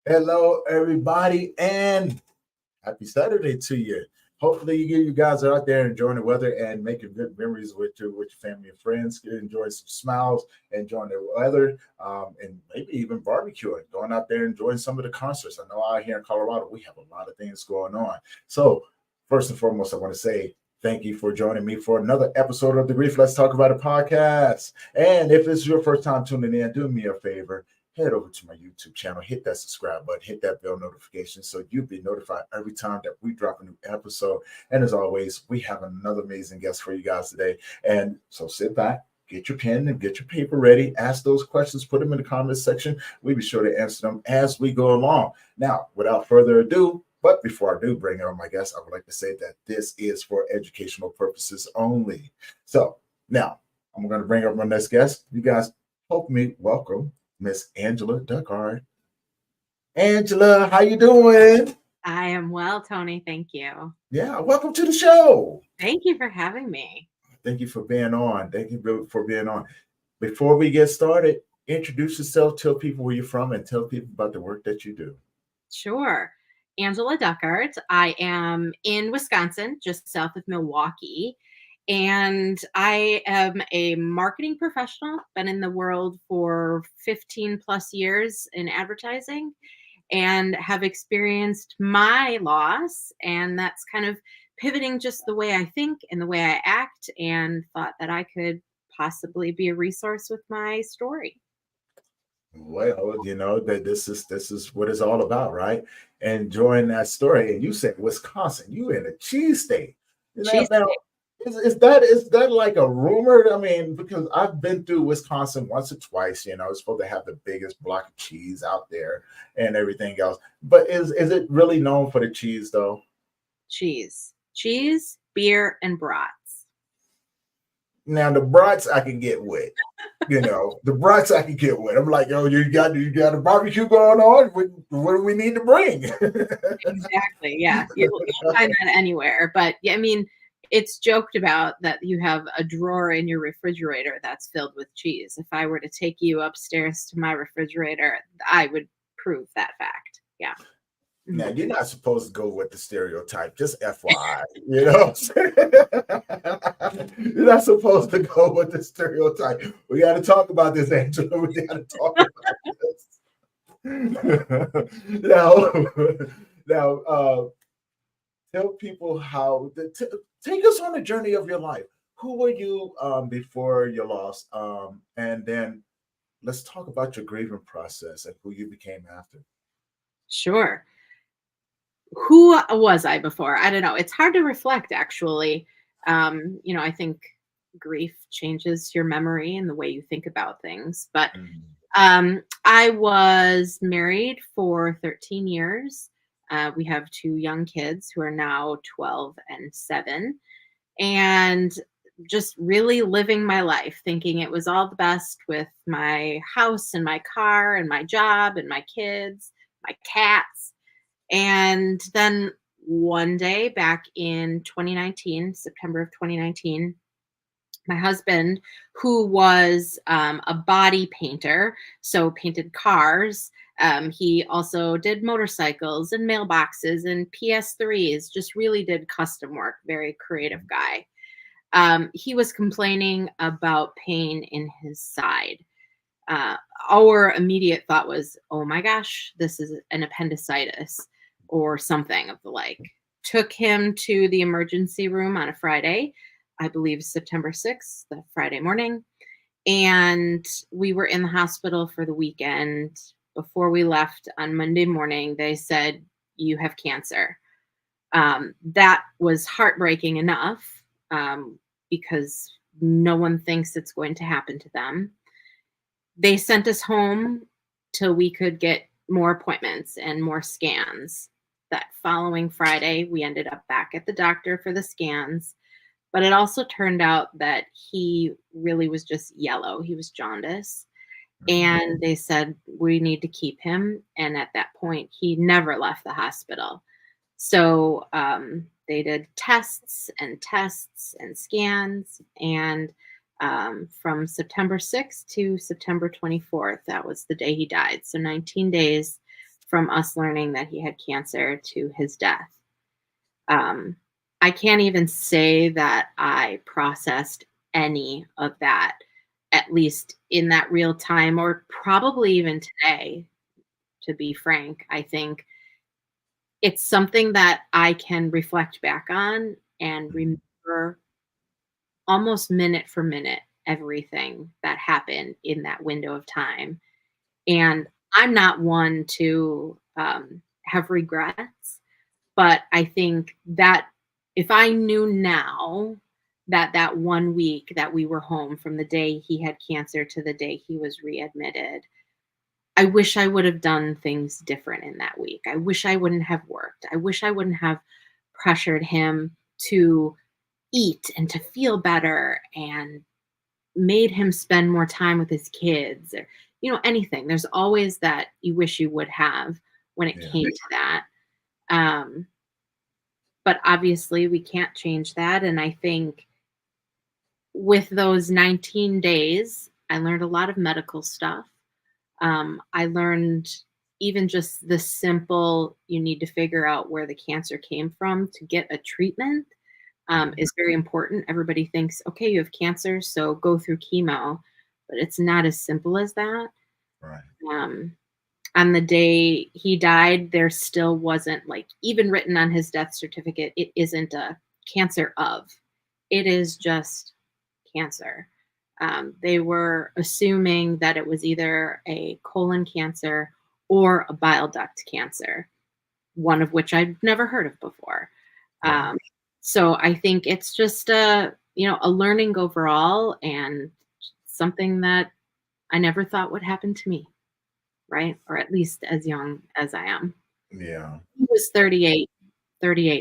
Hello, everybody, and happy Saturday to you. Hopefully, you guys are out there enjoying the weather and making good memories with your family and friends, enjoying some smiles, enjoying the weather, and maybe even barbecuing, going out there enjoying some of the concerts. I know out here in Colorado, we have a lot of things going on. So, first and foremost, I want to say thank you for joining me for another episode of the Grief Let's Talk About It podcast. And if it's your first time tuning in, do me a favor, head over to my YouTube channel, hit that subscribe button, hit that bell notification so you'll be notified every time that we drop a new episode. And as always, we have another amazing guest for you guys today. And so sit back, get your pen and get your paper ready, ask those questions, put them in the comments section. We'll be sure to answer them as we go along. Now, without further ado, but before I do bring on my guest, I would like to say that this is for educational purposes only. So now I'm going to bring up my next guest. You guys help me welcome Miss Angela Duckart. Angela, how you doing? I am well, Tony. Thank you. Yeah, welcome to the show. Thank you for having me. Thank you for being on. Thank you for being on. Before we get started, introduce yourself, tell people where you're from, and tell people about the work that you do. Sure. Angela Duckart. I am in Wisconsin, just south of Milwaukee. And I am a marketing professional, been in the world for 15 plus years in advertising and have experienced my loss. And that's kind of pivoting just the way I think and the way I act, and thought that I could possibly be a resource with my story. Well, you know that this is what it's all about, right? Enjoying that story. And you said Wisconsin, you in a cheese state. She's Now, is that like a rumor? I mean, because I've been through Wisconsin once or twice. It's supposed to have the biggest block of cheese out there and everything else. But is it really known for the cheese though? cheese, beer, and brats. Now the brats I can get with. The brats I can get with. I'm like, oh, you got a barbecue going on. What do we need to bring? Exactly. Yeah, you'll find that anywhere. But yeah, I mean, it's joked about that you have a drawer in your refrigerator that's filled with cheese. If I were to take you upstairs to my refrigerator, I would prove that fact. Yeah. Now, Mhm. you're not supposed to go with the stereotype, just FYI. You know what I'm saying? You're not supposed to go with the stereotype. We got to talk about this, Angela. We got to talk about this. now, tell people take us on the journey of your life. Who were you before your loss? And then let's talk about your grieving process and who you became after. Sure. Who was I before? I don't know. It's hard to reflect, actually. I think grief changes your memory and the way you think about things. But Mhm. I was married for 13 years. We have two young kids who are now 12 and 7. And just really living my life, thinking it was all the best with my house and my car and my job and my kids, my cats. And then one day back in 2019, September of 2019, my husband, who was a body painter, so painted cars. He also did motorcycles and mailboxes and PS3s, just really did custom work, very creative guy. He was complaining about pain in his side. uh, our immediate thought was, oh my gosh, this is an appendicitis or something of the like. Took him to the emergency room on a Friday, I believe September 6th, the Friday morning. And we were in the hospital for the weekend. Before we left on Monday morning, they said, you have cancer. That was heartbreaking enough, because no one thinks it's going to happen to them. They sent us home till we could get more appointments and more scans. That following Friday, we ended up back at the doctor for the scans. But it also turned out that he really was just yellow. He was jaundice. Mhm. And they said, we need to keep him. And at that point, he never left the hospital. So they did tests and scans. And from September 6th to September 24th, that was the day he died. So 19 days from us learning that he had cancer to his death. Um, I can't even say that I processed any of that, at least in that real time, or probably even today, to be frank. I think it's something that I can reflect back on and Mhm. remember almost minute for minute everything that happened in that window of time. And I'm not one to have regrets, but I think that if I knew now that that 1 week that we were home from the day he had cancer to the day he was readmitted, I wish I would have done things different in that week. I wish I wouldn't have worked. I wish I wouldn't have pressured him to eat and to feel better and made him spend more time with his kids or, anything. There's always that you wish you would have when it Yeah. came to that. Um, but obviously we can't change that. And I think with those 19 days, I learned a lot of medical stuff. I learned even just the simple, you need to figure out where the cancer came from to get a treatment Mhm. is very important. Everybody thinks, okay, you have cancer, so go through chemo, but it's not as simple as that. Right. Um, on the day he died, there still wasn't, like, even written on his death certificate, it isn't a cancer of, it is just cancer. They were assuming that it was either a colon cancer or a bile duct cancer, one of which I'd never heard of before. Right. Um, so I think it's just a learning overall and something that I never thought would happen to me, right? Or at least as young as I am. Yeah. He was 38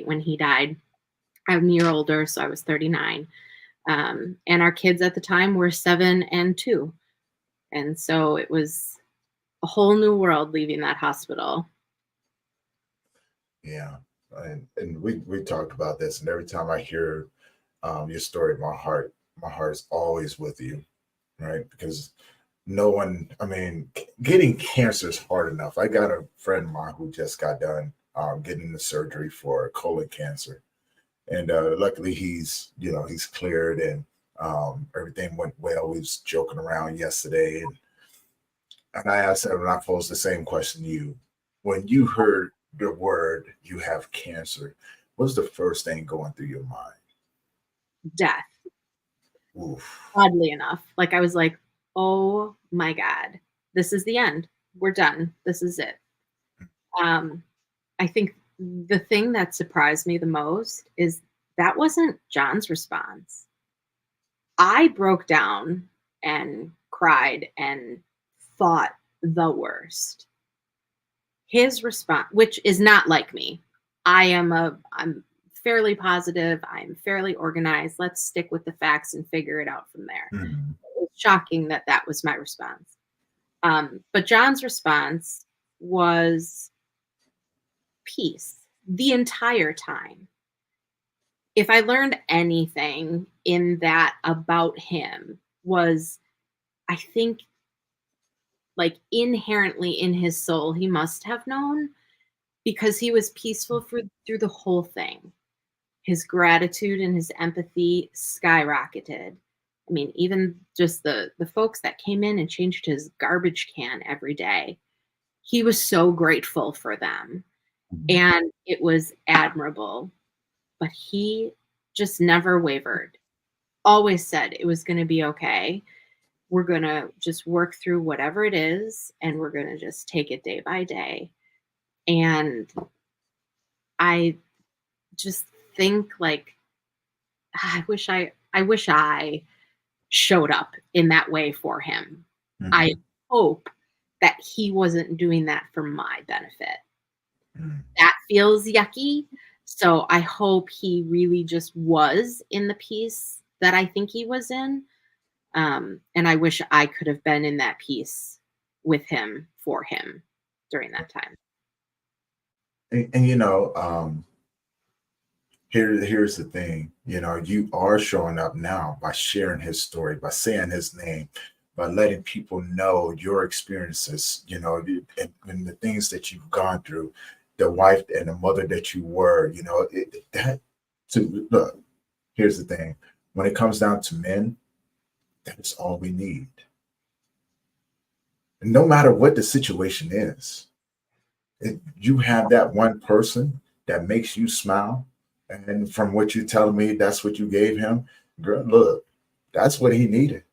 when he died. I'm a year older, so I was 39. And our kids at the time were 7 and 2. And so it was a whole new world leaving that hospital. Yeah. And we talked about this, and every time I hear your story, my heart's always with you, right? Because no one, I mean, getting cancer is hard enough. I got a friend of mine who just got done getting the surgery for colon cancer, and luckily he's cleared, and everything went well. We was joking around yesterday, and I asked him, and I posed the same question to you. When you heard the word you have cancer, what's the first thing going through your mind? Death, Oof. oddly enough. Like I was like, oh my God, this is the end. We're done. This is it. Um, I think the thing that surprised me the most is that wasn't John's response. I broke down and cried and thought the worst. His response, which is not like me. I'm fairly positive, I'm fairly organized. Let's stick with the facts and figure it out from there. Mhm. It was shocking that that was my response. But John's response was peace the entire time. If I learned anything in that about him was, I think, like, inherently in his soul, he must have known because he was peaceful through the whole thing. His gratitude and his empathy skyrocketed. I mean, even just the folks that came in and changed his garbage can every day, he was so grateful for them, Mhm. and it was admirable. But he just never wavered. Always said it was going to be okay. We're going to just work through whatever it is, and we're going to just take it day by day. And I just think, like, I wish I showed up in that way for him. I Mhm. hope that he wasn't doing that for my benefit. Mhm. That feels yucky. So I hope he really just was in the piece that I think he was in. And I wish I could have been in that piece with him for him during that time. And here's the thing. You are showing up now by sharing his story, by saying his name, by letting people know your experiences, and the things that you've gone through, the wife and the mother that you were, that to look, here's the thing. When it comes down to men, that's all we need. And no matter what the situation is, you have that one person that makes you smile. And from what you're telling me, that's what you gave him. Girl, look, that's what he needed.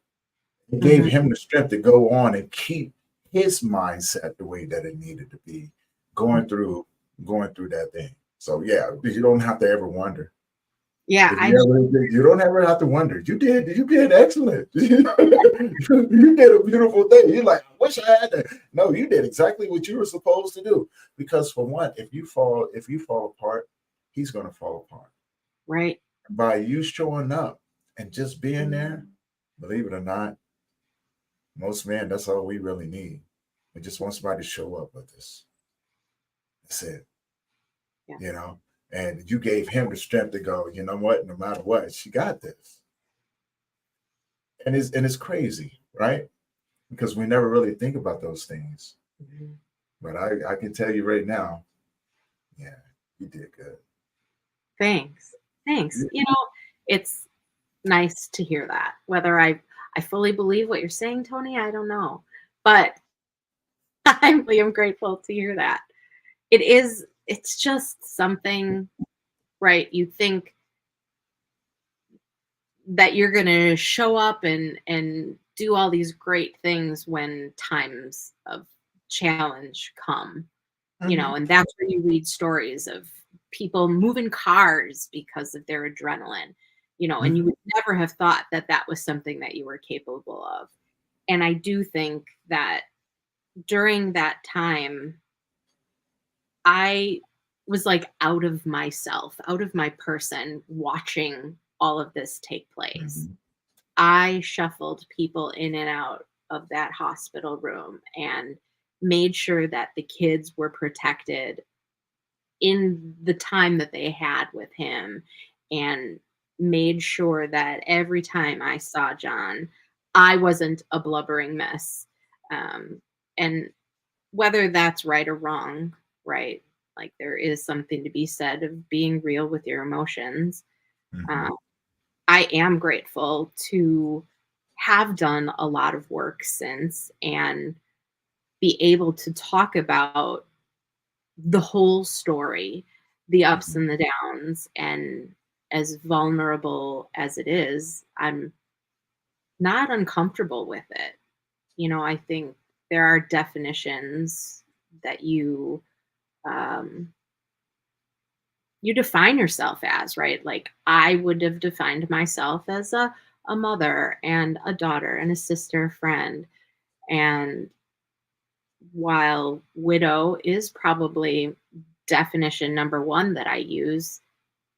It gave Mhm. him the strength to go on and keep his mindset the way that it needed to be, going through going through that thing. So yeah, you don't have to ever wonder. Yeah, If you ever, you don't ever have to wonder. You did excellent. You did a beautiful thing. You're like, I wish I had that. No, you did exactly what you were supposed to do. Because for one, if you fall apart, he's gonna fall apart. right. By you showing up and just being there, believe it or not, most men, that's all we really need. We just want somebody to show up with us. That's it, Yeah. you know. And you gave him the strength to go, you know what, no matter what, she got this. And it's crazy, right? Because we never really think about those things. Mhm. But I can tell you right now, yeah, you did good. Thanks. Thanks. It's nice to hear that. Whether I fully believe what you're saying, Tony, I don't know. But I really am grateful to hear that. It's just something, right? You think that you're going to show up and do all these great things when times of challenge come, Mhm. and that's where you read stories of people moving cars because of their adrenaline, and you Mhm. would never have thought that that was something that you were capable of. And I do think that during that time, I was like out of myself, out of my person, watching all of this take place. Mhm. I shuffled people in and out of that hospital room and made sure that the kids were protected in the time that they had with him, and made sure that every time I saw John, I wasn't a blubbering mess. And whether that's right or wrong, right? Like there is something to be said of being real with your emotions. Mhm. Um, I am grateful to have done a lot of work since and be able to talk about the whole story, the ups Mhm. and the downs. And as vulnerable as it is, I'm not uncomfortable with it. I think there are definitions that um, you define yourself as, right? Like I would have defined myself as a mother and a daughter and a sister, friend. And while widow is probably definition number one that I use,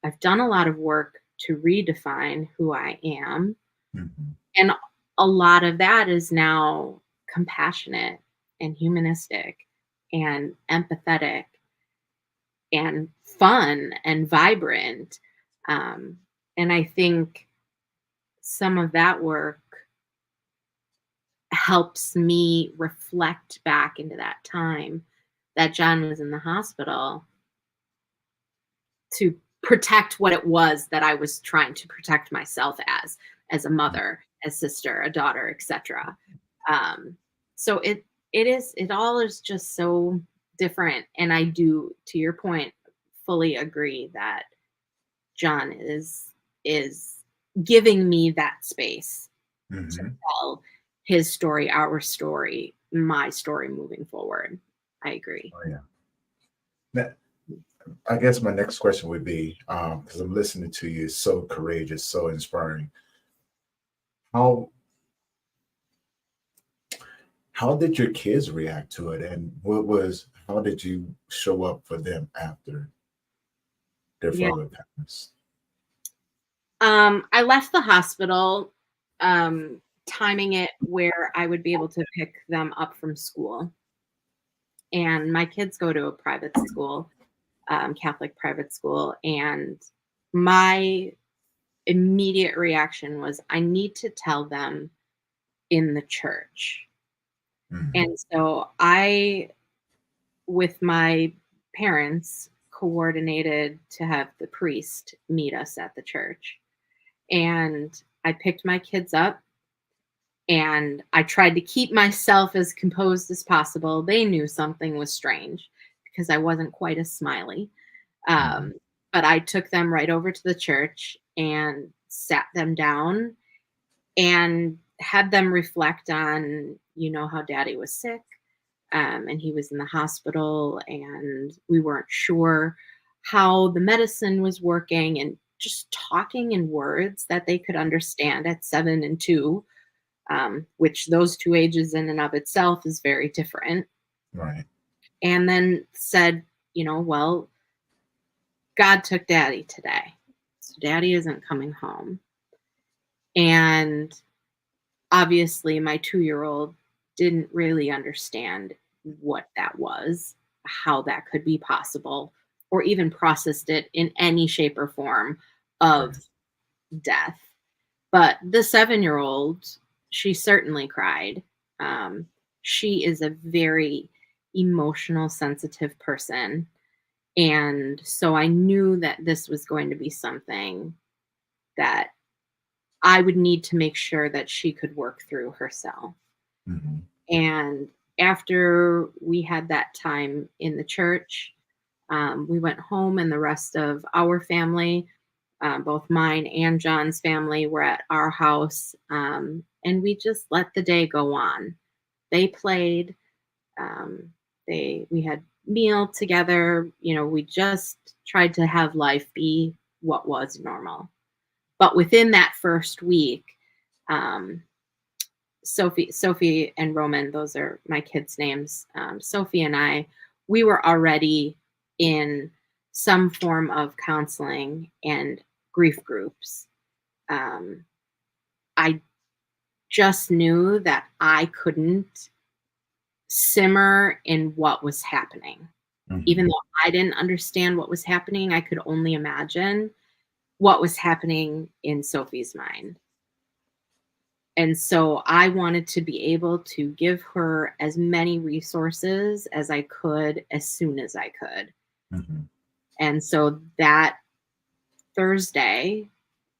I've done a lot of work to redefine who I am. Mhm. And a lot of that is now compassionate and humanistic and empathetic and fun and vibrant. Um, and I think some of that work helps me reflect back into that time that John was in the hospital to protect what it was that I was trying to protect myself as a mother, as sister, a daughter, etc. Um, so it all is just so different, and I do, to your point, fully agree that John is giving me that space to Mhm. tell his story, our story, my story moving forward. I agree. Oh yeah. Now, I guess my next question would be, because I'm listening to you, so courageous, so inspiring. How how did your kids react to it, and how did you show up for them after their Yeah. father passed? I left the hospital, timing it where I would be able to pick them up from school. And my kids go to a private school, Catholic private school. And my immediate reaction was, I need to tell them in the church. Mhm. And so I, with my parents, coordinated to have the priest meet us at the church. And I picked my kids up and I tried to keep myself as composed as possible. They knew something was strange because I wasn't quite as smiley. Mhm. Um, but I took them right over to the church and sat them down and had them reflect on, how daddy was sick, and he was in the hospital, and we weren't sure how the medicine was working, and just talking in words that they could understand at 7 and 2, which those two ages in and of itself is very different. Right. And then said, well, God took daddy today. So daddy isn't coming home. And obviously, my 2-year-old didn't really understand what that was, how that could be possible, or even processed it in any shape or form of Right. death. But the 7-year-old, she certainly cried. Um, she is a very emotional, sensitive person. And so I knew that this was going to be something that I would need to make sure that she could work through herself. Mhm. And after we had that time in the church, we went home, and the rest of our family, both mine and John's family, were at our house. And we just let the day go on. They played. Um, we had meal together. We just tried to have life be what was normal. But within that first week, um, Sophie and Roman, those are my kids' names. Sophie and I, we were already in some form of counseling and grief groups. Um, I just knew that I couldn't simmer in what was happening. Even Mhm. though I didn't understand what was happening, I could only imagine what was happening in Sophie's mind. And so I wanted to be able to give her as many resources as I could as soon as I could. Mhm. And so that Thursday,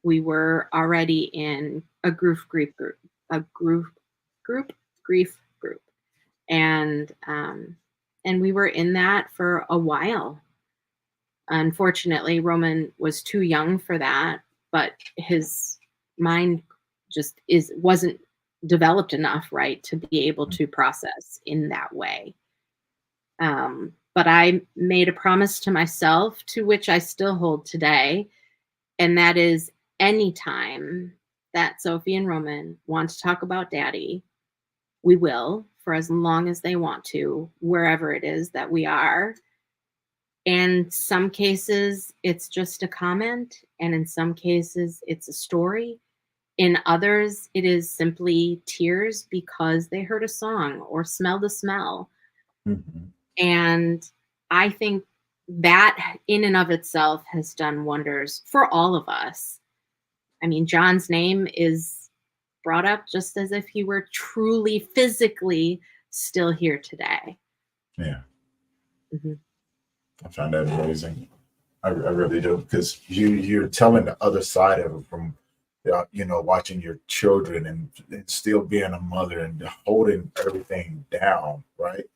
we were already in a group grief group, and we were in that for a while. Unfortunately, Roman was too young for that, but his mind just wasn't developed enough, right, to be able to process in that way. But I made a promise to myself, to which I still hold today, and that is anytime that Sophie and Roman want to talk about daddy, we will for as long as they want to, wherever it is that we are. And some cases, it's just a comment, and in some cases, it's a story. In others, it is simply tears because they heard a song or smelled a smell. Mhm. And I think that in and of itself has done wonders for all of us. I mean, John's name is brought up just as if he were truly physically still here today. Yeah, Mhm. I find that amazing. I really do, because you're telling the other side of it from, watching your children and still being a mother and holding everything down, right?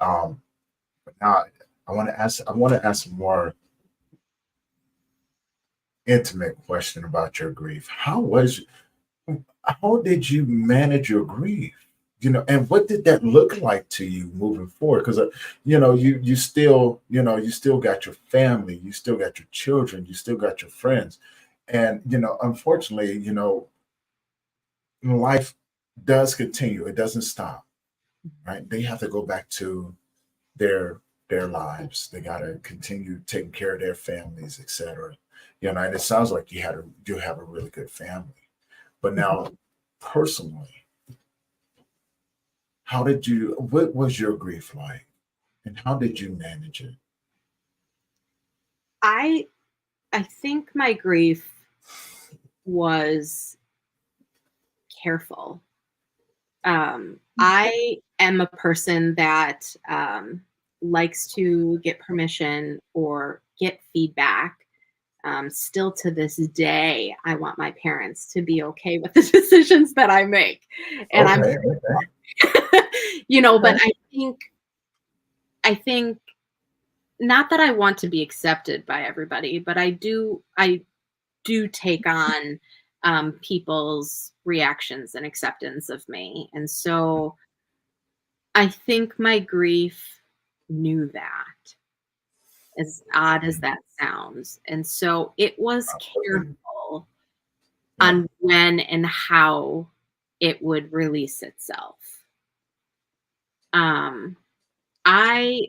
But now I want to ask a more intimate question about your grief. How did you manage your grief? And what did that look like to you moving forward? Because you still got your family, you still got your children, you still got your friends, and unfortunately, life does continue. It doesn't stop, right? They have to go back to their their lives. They got to continue taking care of their families, etc. And it sounds like you have a really good family. But Mhm. now, personally, what was your grief like? And how did you manage it? I I think my grief was careful. I am a person that likes to get permission or get feedback. Still to this day, I want my parents to be okay with the decisions that I make. And I'm, Okay. Okay. but Okay. I think not that I want to be accepted by everybody, but I do take on people's reactions and acceptance of me. And so I think my grief knew that, as odd as that sounds. And so it was Absolutely. careful Yeah. on when and how it would release itself. Um, I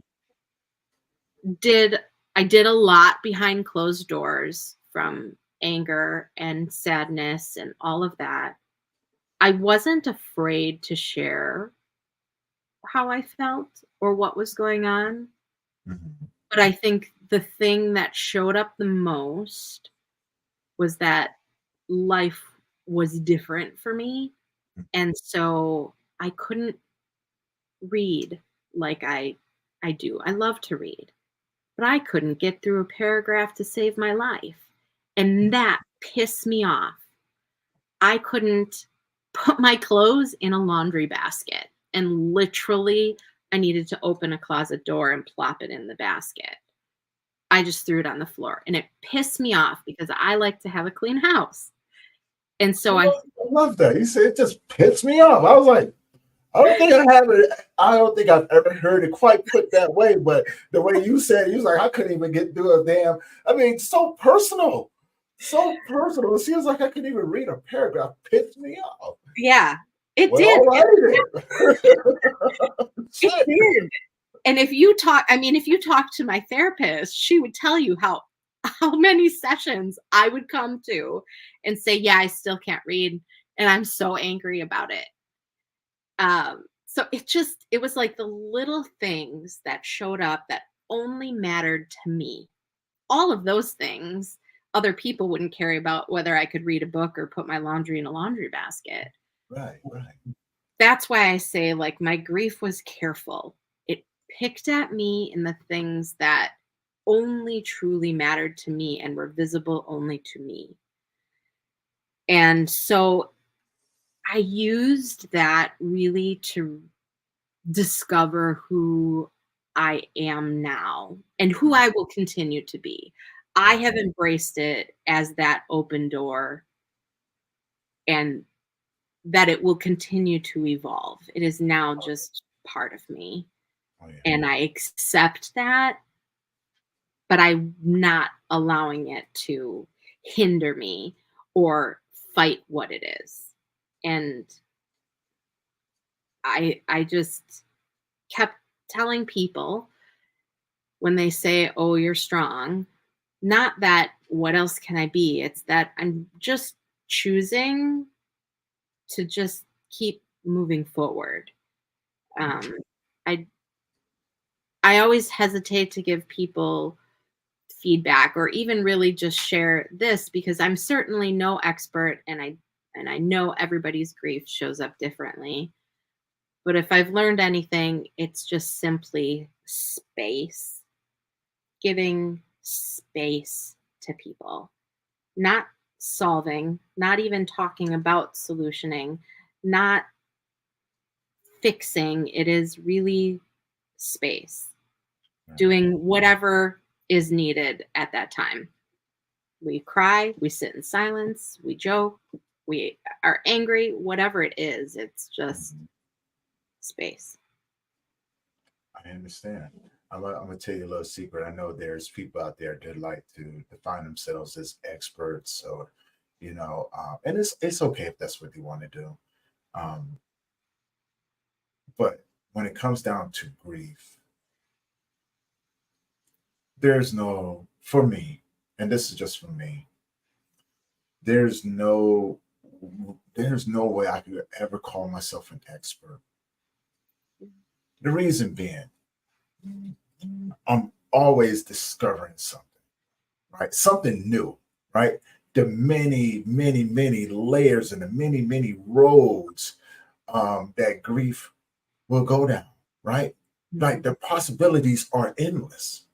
did I did a lot behind closed doors, from anger and sadness and all of that. I wasn't afraid to share how I felt or what was going on, Mhm. but I think the thing that showed up the most was that life was different for me, and so I couldn't read like I do. I love to read, but I couldn't get through a paragraph to save my life, and that pissed me off. I couldn't put my clothes in a laundry basket, and literally I needed to open a closet door and plop it in the basket. I just threw it on the floor, and it pissed me off because I like to have a clean house. And I so I love, I love that. You said it just pissed me off. I was like, I don't think I have it. I don't think I've ever heard it quite put that way. But the way you said it, you was like, I couldn't even get through a damn. I mean, so personal. So personal. It seems like I couldn't even read a paragraph. Pissed me off. yeah, it Well, did. all right then. It Shit. did. And if you talk to my therapist, she would tell you how many sessions I would come to and say, "Yeah, I still can't read, and I'm so angry about it." So it was like the little things that showed up that only mattered to me. All of those things, other people wouldn't care about, whether I could read a book or put my laundry in a laundry basket. Right, right. That's why I say, like, my grief was careful. It picked at me in the things that only truly mattered to me and were visible only to me. And so I used that really to discover who I am now and who I will continue to be. I Right. have embraced it as that open door, and that it will continue to evolve. It is now just part of me, Oh yeah. and I accept that, but I'm not allowing it to hinder me or fight what it is. And I just kept telling people, when they say, "Oh, you're strong," not that what else can I be? It's that I'm just choosing to just keep moving forward. Um, I I always hesitate to give people feedback or even really just share this, because I'm certainly no expert, and I know everybody's grief shows up differently. But if I've learned anything, it's just simply space, giving space to people, not solving, not even talking about solutioning, not fixing. It is really space, Right. doing whatever is needed at that time. We cry, we sit in silence, we joke, we are angry, whatever it is, it's just Mhm. space. I understand. I'm gonna tell you a little secret. I know there's people out there that like to define themselves as experts, or and it's okay if that's what they want to do. Um, but when it comes down to grief, there's no, for me, and this is just for me, there's no there's no way I could ever call myself an expert. The reason being, I'm always discovering something, right? Something new, right? The many, many, many layers and the many, many roads that grief will go down, right? Like the possibilities are endless.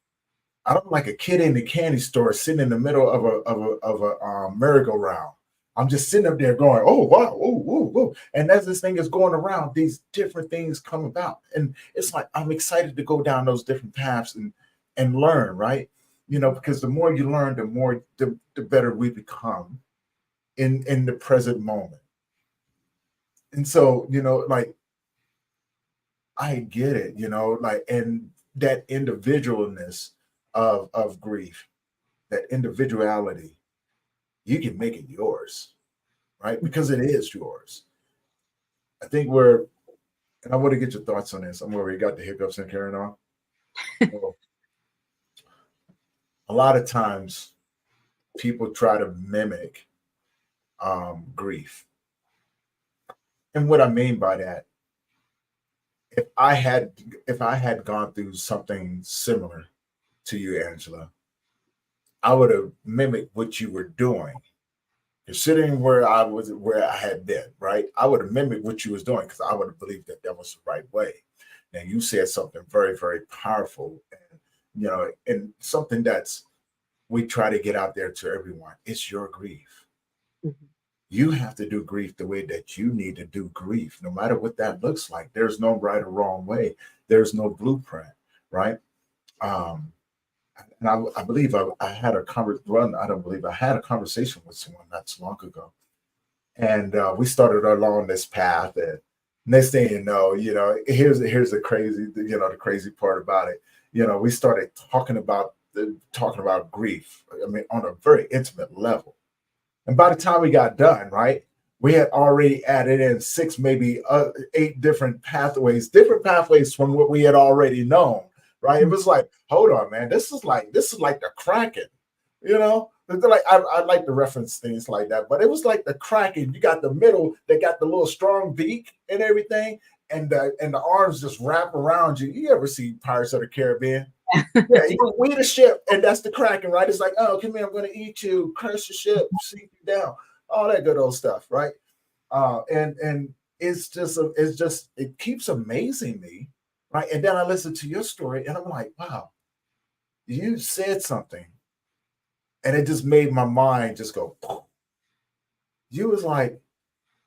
I don't like a kid in the candy store sitting in the middle of a merry-go-round. I'm just sitting up there going, "Oh wow, oh, oh, oh!" And as this thing is going around, these different things come about, and it's like I'm excited to go down those different paths and learn, right? Because the more you learn, the better we become in the present moment. And so, like I get it, like and that individualness of grief, that individuality, you can make it yours, right? Because it is yours. I think and I want to get your thoughts on this. I'm already got the hiccups and carrying on. Well, a lot of times people try to mimic grief. And what I mean by that, if I had if I had gone through something similar to you, Angela, I would have mimicked what you were doing. Considering where I had been, right? I would have mimicked what you was doing because I would have believed that that was the right way. Now you said something very, very powerful, and and something that's we try to get out there to everyone. It's your grief. Mhm. You have to do grief the way that you need to do grief, no matter what that looks like. There's no right or wrong way. There's no blueprint, right? Um, and I believe I had a conversation. Well, I don't believe I had a conversation with someone not too long ago, and we started along this path. And next thing here's the crazy part about it. We started talking about grief. I mean, on a very intimate level. And by the time we got done, right, we had already added in six, maybe eight different pathways from what we had already known. Right? It was like, hold on, man, this is like the Kraken, you know. Like I like to reference things like that, but it was like the Kraken. You got the middle, they got the little strong beak and everything, and the arms just wrap around you. You ever see Pirates of the Caribbean? Yeah, we the ship, and that's the Kraken, right? It's like, oh, come here, I'm going to eat you, crush the ship, sink you down, all that good old stuff, right? And it keeps amazing me, right? And then I listen to your story, and I'm like, wow, you said something, and it just made my mind just go. Poof. You was like,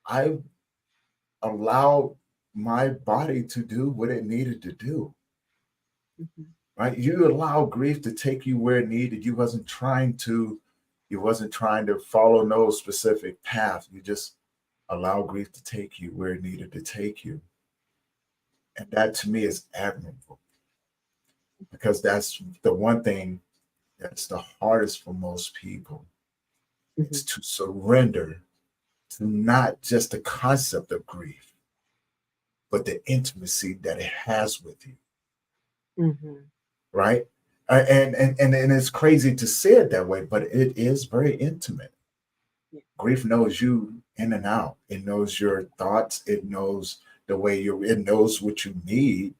I allowed my body to do what it needed to do. Mhm. Right? You allow grief to take you where it needed. You wasn't trying to follow no specific path. You just allow grief to take you where it needed to take you. And that to me is admirable because that's the one thing that's the hardest for most people. It's Mhm. to surrender to not just the concept of grief, but the intimacy that it has with you. Mhm. Right? And it's crazy to say it that way, but it is very intimate. Yeah. Grief knows you in and out. It knows your thoughts. It knows the way it knows what you need.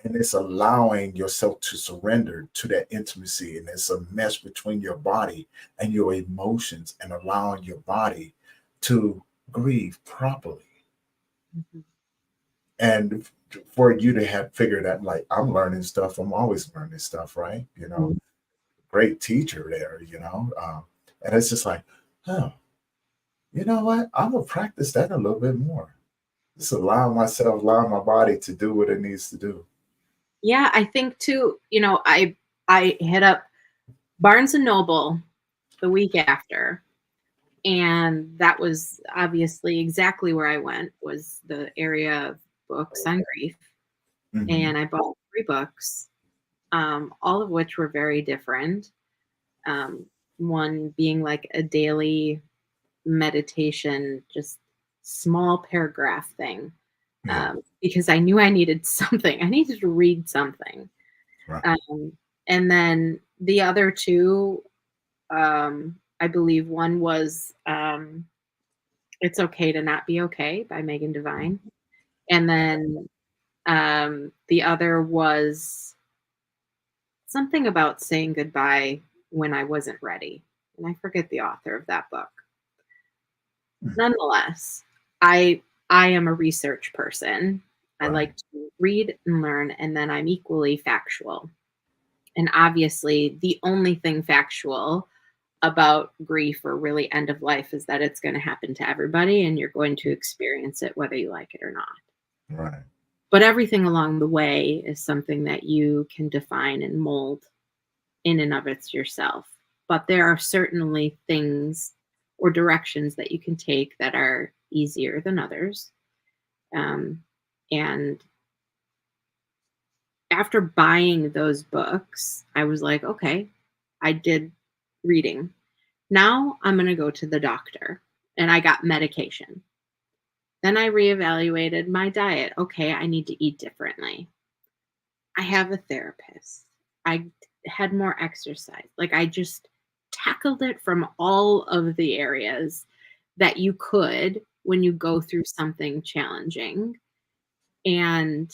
And it's allowing yourself to surrender to that intimacy. And it's a mesh between your body and your emotions and allowing your body to grieve properly. Mhm. And for you to have figured out, like, I'm learning stuff, I'm always learning stuff, right? Mhm. Great teacher there, and it's just like, oh, you know what? I'm gonna practice that a little bit more. Just allow my body to do what it needs to do. Yeah, I think too, I hit up Barnes and Noble the week after, and that was obviously exactly where I went, was the area of books on grief, Hmm. and I bought 3 books, all of which were very different. Um, one being like a daily meditation, just small paragraph thing, Yeah, because I knew I needed something. I needed to read something. right. And then the other 2, I believe one was It's Okay to Not Be Okay by Megan Devine. And then the other was something about saying goodbye when I wasn't ready. And I forget the author of that book. Mhm. Nonetheless, I I am a research person. I Right. like to read and learn, and then I'm equally factual. And obviously, the only thing factual about grief or really end of life is that it's going to happen to everybody and you're going to experience it whether you like it or not. Right. But everything along the way is something that you can define and mold in and of it yourself. But there are certainly things or directions that you can take that are easier than others. And after buying those books, I was like, okay, I did reading. Now I'm going to go to the doctor and I got medication. Then I reevaluated my diet. Okay, I need to eat differently. I have a therapist. I had more exercise. Like I just tackled it from all of the areas that you could when you go through something challenging. And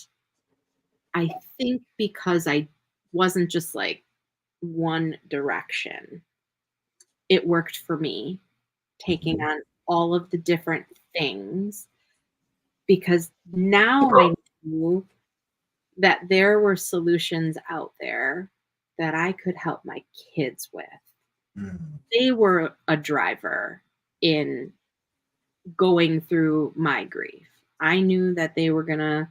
I think because I wasn't just like one direction, it worked for me taking Mhm. on all of the different things because now I knew that there were solutions out there that I could help my kids with. Mm. They were a driver in going through my grief. I knew that they were going to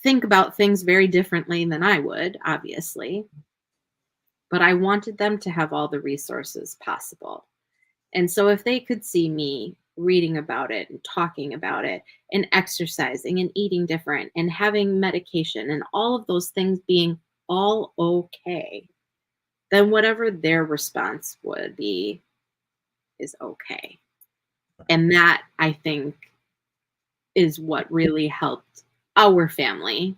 think about things very differently than I would, obviously, but I wanted them to have all the resources possible. And so if they could see me reading about it and talking about it and exercising and eating different and having medication and all of those things being all okay, then whatever their response would be is okay. And that I think is what really helped our family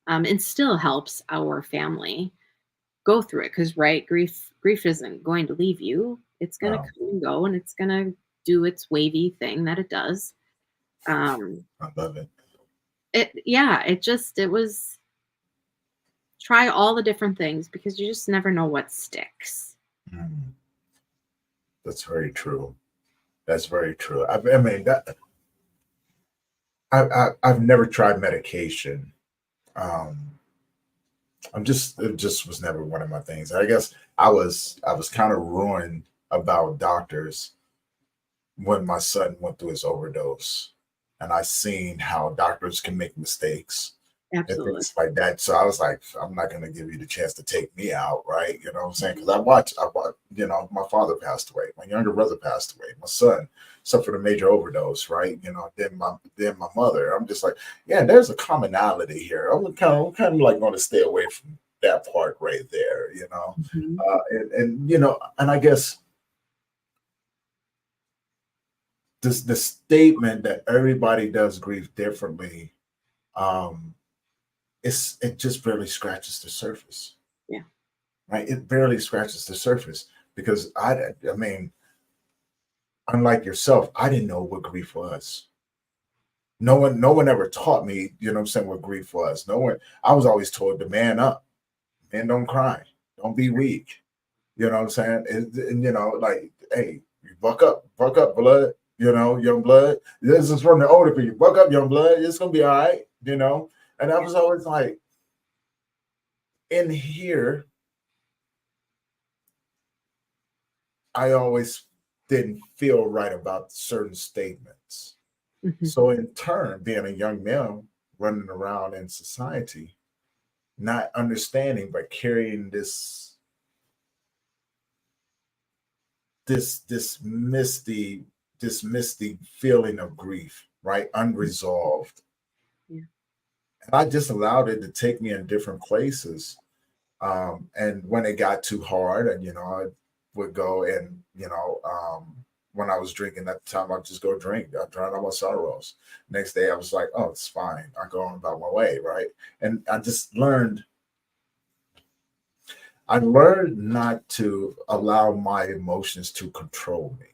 and still helps our family go through it because right grief isn't going to leave you. It's going to Wow. come and go and it's going to do its wavy thing that it does. I love it. It was try all the different things because you just never know what sticks. Mm. That's very true. That's very true. I mean that I've never tried medication. Um, I'm just it just was never one of my things. I guess I was kind of ruined about doctors when my son went through his overdose, and I seen how doctors can make mistakes and Absolutely. things like that. So I was like, I'm not going to give you the chance to take me out, right? You know what I'm saying? Because I watched, my father passed away, my younger brother passed away, my son suffered a major overdose, right? Then my mother. I'm just like, yeah, there's a commonality here. I'm kind of like going to stay away from that part right there, Mhm. and I guess this the statement that everybody does grieve differently. Um, it just barely scratches the surface, Yeah. right? It barely scratches the surface because I mean, unlike yourself, I didn't know what grief was. No one ever taught me, what I'm saying, what grief was. No one. I was always told to man up, man, don't cry, don't be weak. You know what I'm saying? And like, hey, you buck up, blood. Young blood. This is from the older people. Buck up, young blood. It's gonna be all right. And I Yeah. was always like, in here, I always didn't feel right about certain statements. Mhm. So in turn, being a young male running around in society, not understanding but carrying this this misty feeling of grief, right? Unresolved. Yeah. And I just allowed it to take me in different places. And when it got too hard, and I would go and when I was drinking at the time, I'd just go drink. I'd drown out my sorrows. Next day, I was like, "Oh, it's fine." I go on about my way, right? And I learned not to allow my emotions to control me.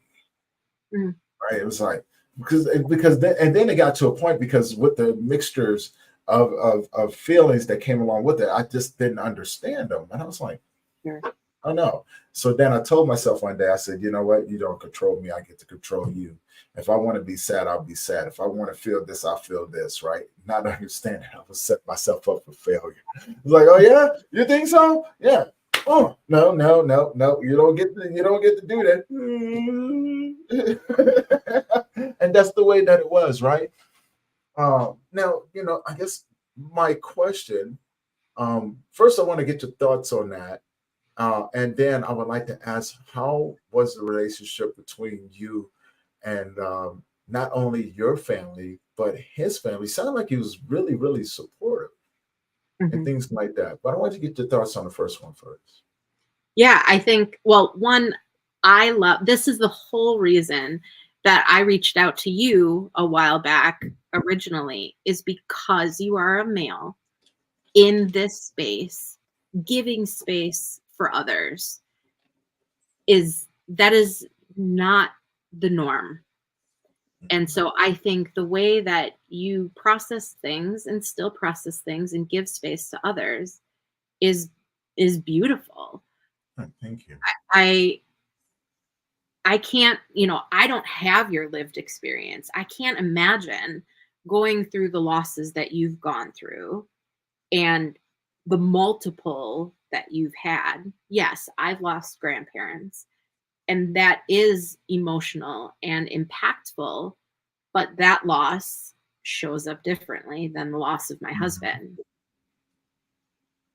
Mhm. Right? It was like because then it got to a point because with the mixtures of feelings that came along with it, I just didn't understand them, and I was like, Sure. I know. So then I told myself one day, I said, you know what? You don't control me. I get to control you. If I want to be sad, I'll be sad. If I want to feel this, I'll feel this, right? Not understanding how to set myself up for failure. It's like, oh yeah, you think so? Yeah. Oh no, no, no, no. You don't get to do that. And that's the way that it was, right? Now, I guess my question, first I want to get your thoughts on that. And then I would like to ask, how was the relationship between you and not only your family, but his family? Sounded like he was really, really supportive and Mhm. things like that. But I want you to get your thoughts on the first one first. Yeah, I think, well, one, I love this is the whole reason that I reached out to you a while back originally, is because you are a male in this space, giving space for others is not the norm. And so I think the way that you process things and still process things and give space to others is is beautiful. Thank you. I I can't, I don't have your lived experience. I can't imagine going through the losses that you've gone through and the multiple that you've had. Yes, I've lost grandparents, and that is emotional and impactful, but that loss shows up differently than the loss of my Mhm. husband.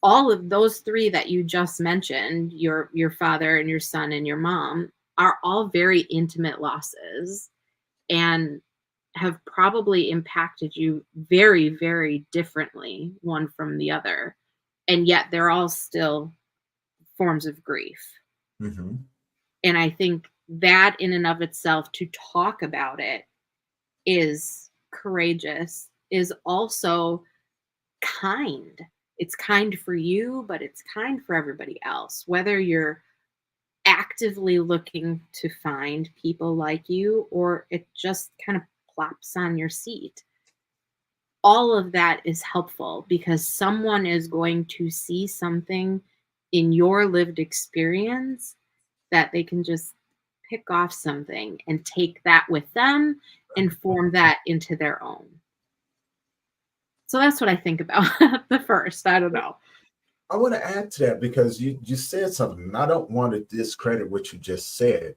All of those three that you just mentioned, your father and your son and your mom, are all very intimate losses and have probably impacted you very, very differently one from the other. And yet they're all still forms of grief. Mhm. And I think that in and of itself, to talk about it, is courageous, is also kind. It's kind for you, but it's kind for everybody else. Whether you're actively looking to find people like you or it just kind of plops on your seat, all of that is helpful because someone is going to see something in your lived experience that they can just pick off something and take that with them and form that into their own. So that's what I think about the first. I don't know. I want to add to that because you said something, and I don't want to discredit what you just said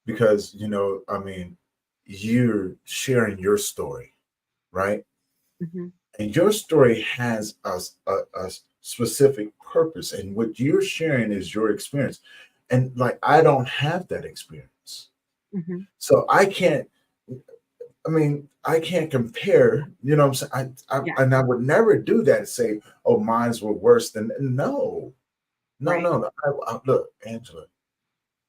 because I mean, you're sharing your story, right? Mhm. And your story has a specific purpose, and what you're sharing is your experience. And like, I don't have that experience, Mhm. so I can't. I mean, I can't compare. You know what I'm saying? Yeah, And I would never do that and say, "Oh, mine's were worse than." No, no, right. no, no. Look, Angela,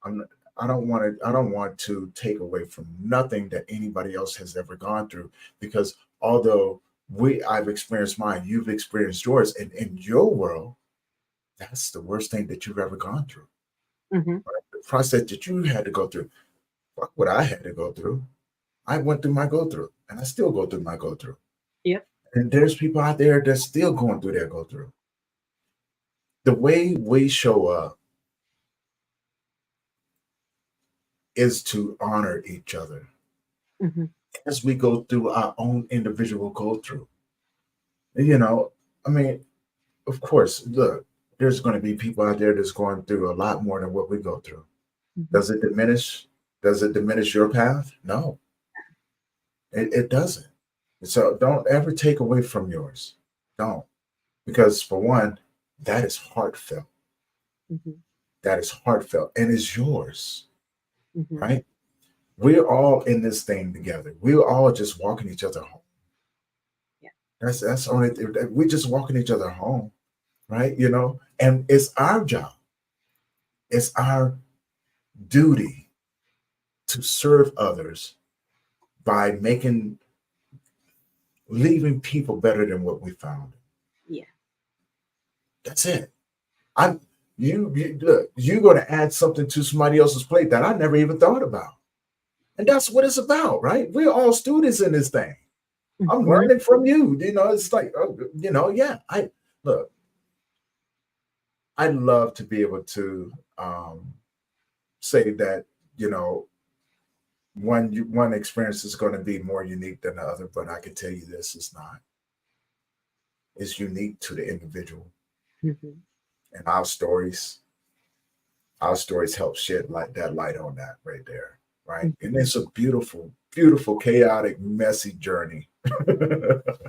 I'm. I don't want to. I don't want to take away from nothing that anybody else has ever gone through, because although I've experienced mine, you've experienced yours, and in your world, that's the worst thing that you've ever gone through. Mhm. Right? The process that you had to go through, fuck what I had to go through. I went through my go through, and I still go through my go through. Yep. And there's people out there that's still going through their go through. The way we show up is to honor each other Mhm. as we go through our own individual go through. You know, I mean, of course, look, there's going to be people out there that's going through a lot more than what we go through. Mhm. Does it diminish? Does it diminish your path? No, it doesn't. So don't ever take away from yours. Don't, because for one, that is heartfelt. Mhm. That is heartfelt and is yours, Mhm. right? We're all in this thing together. We're all just walking each other home. Yeah. That's only we're just walking each other home, right? And it's our job. It's our duty to serve others by leaving people better than what we found. Yeah. That's it. I'm you look, you're gonna add something to somebody else's plate that I never even thought about. And that's what it's about, right? We're all students in this thing. I'm Mhm. learning from you. It's like, yeah. I look, I'd love to be able to say that, you know, one experience is going to be more unique than the other, but I can tell you this is not. It's unique to the individual. Mm-hmm. And our stories help shed that light on that right there. Right. Mm-hmm. And it's a beautiful, beautiful, chaotic, messy journey.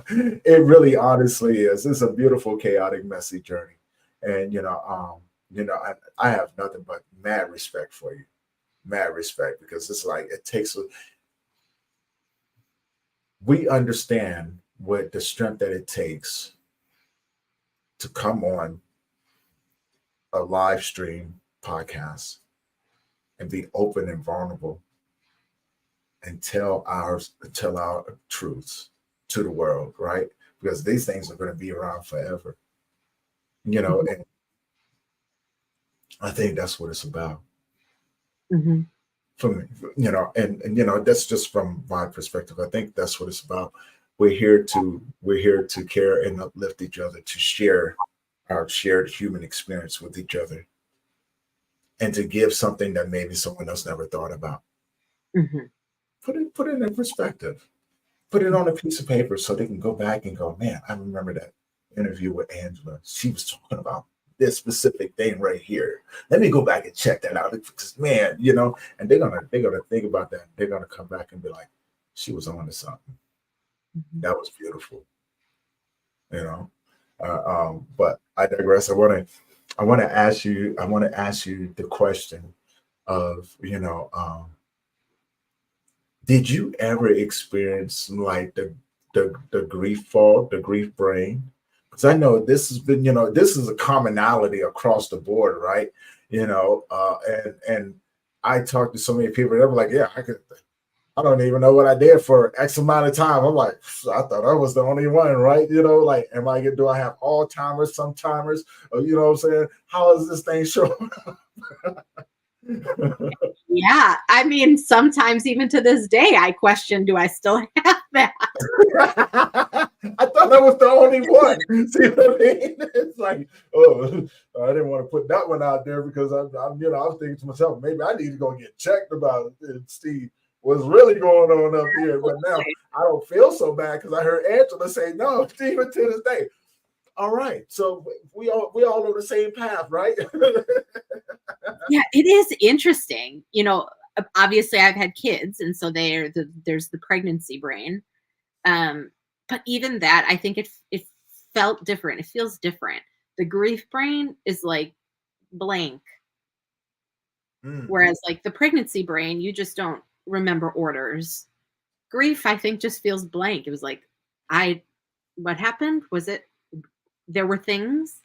It really honestly is. It's a beautiful, chaotic, messy journey. And I have nothing but mad respect for you. Mad respect, because it's like it takes we understand what the strength that it takes to come on a live stream podcast and be open and vulnerable and tell our truths to the world, right? Because these things are going to be around forever, and I think that's what it's about. Mm-hmm. For me, and that's just from my perspective. I think that's what it's about. We're here to care and uplift each other, to share our shared human experience with each other, and to give something that maybe someone else never thought about. Mm-hmm. Put it in perspective. Put it on a piece of paper so they can go back and go, man, I remember that interview with Angela. She was talking about this specific thing right here. Let me go back and check that out. Because man, and they're gonna think about that. They're gonna come back and be like, she was on to something. Mm-hmm. That was beautiful. But I digress. I want to ask you the question of, did you ever experience like the grief fog, the grief brain? Because I know this has been, this is a commonality across the board, right? And I talked to so many people, they were like, yeah, I don't even know what I did for X amount of time. I'm like, I thought I was the only one, right? Like, do I have all timers, some timers? Or, you know what I'm saying? How is this thing showing? Yeah, I mean, sometimes even to this day, I question, do I still have that? I thought I was the only one. See what I mean? It's like, oh, I didn't want to put that one out there because I was thinking to myself, maybe I need to go get checked about it and see what's really going on up here. But now I don't feel so bad because I heard Angela say, no, even to this day. All right, so we all on the same path, right? Yeah, it is interesting. Obviously I've had kids, and so there's the pregnancy brain. But even that, I think it felt different. It feels different. The grief brain is like blank. Whereas like the pregnancy brain, you just don't remember orders. Grief, I think, just feels blank. It was like, what happened? Was it, there were things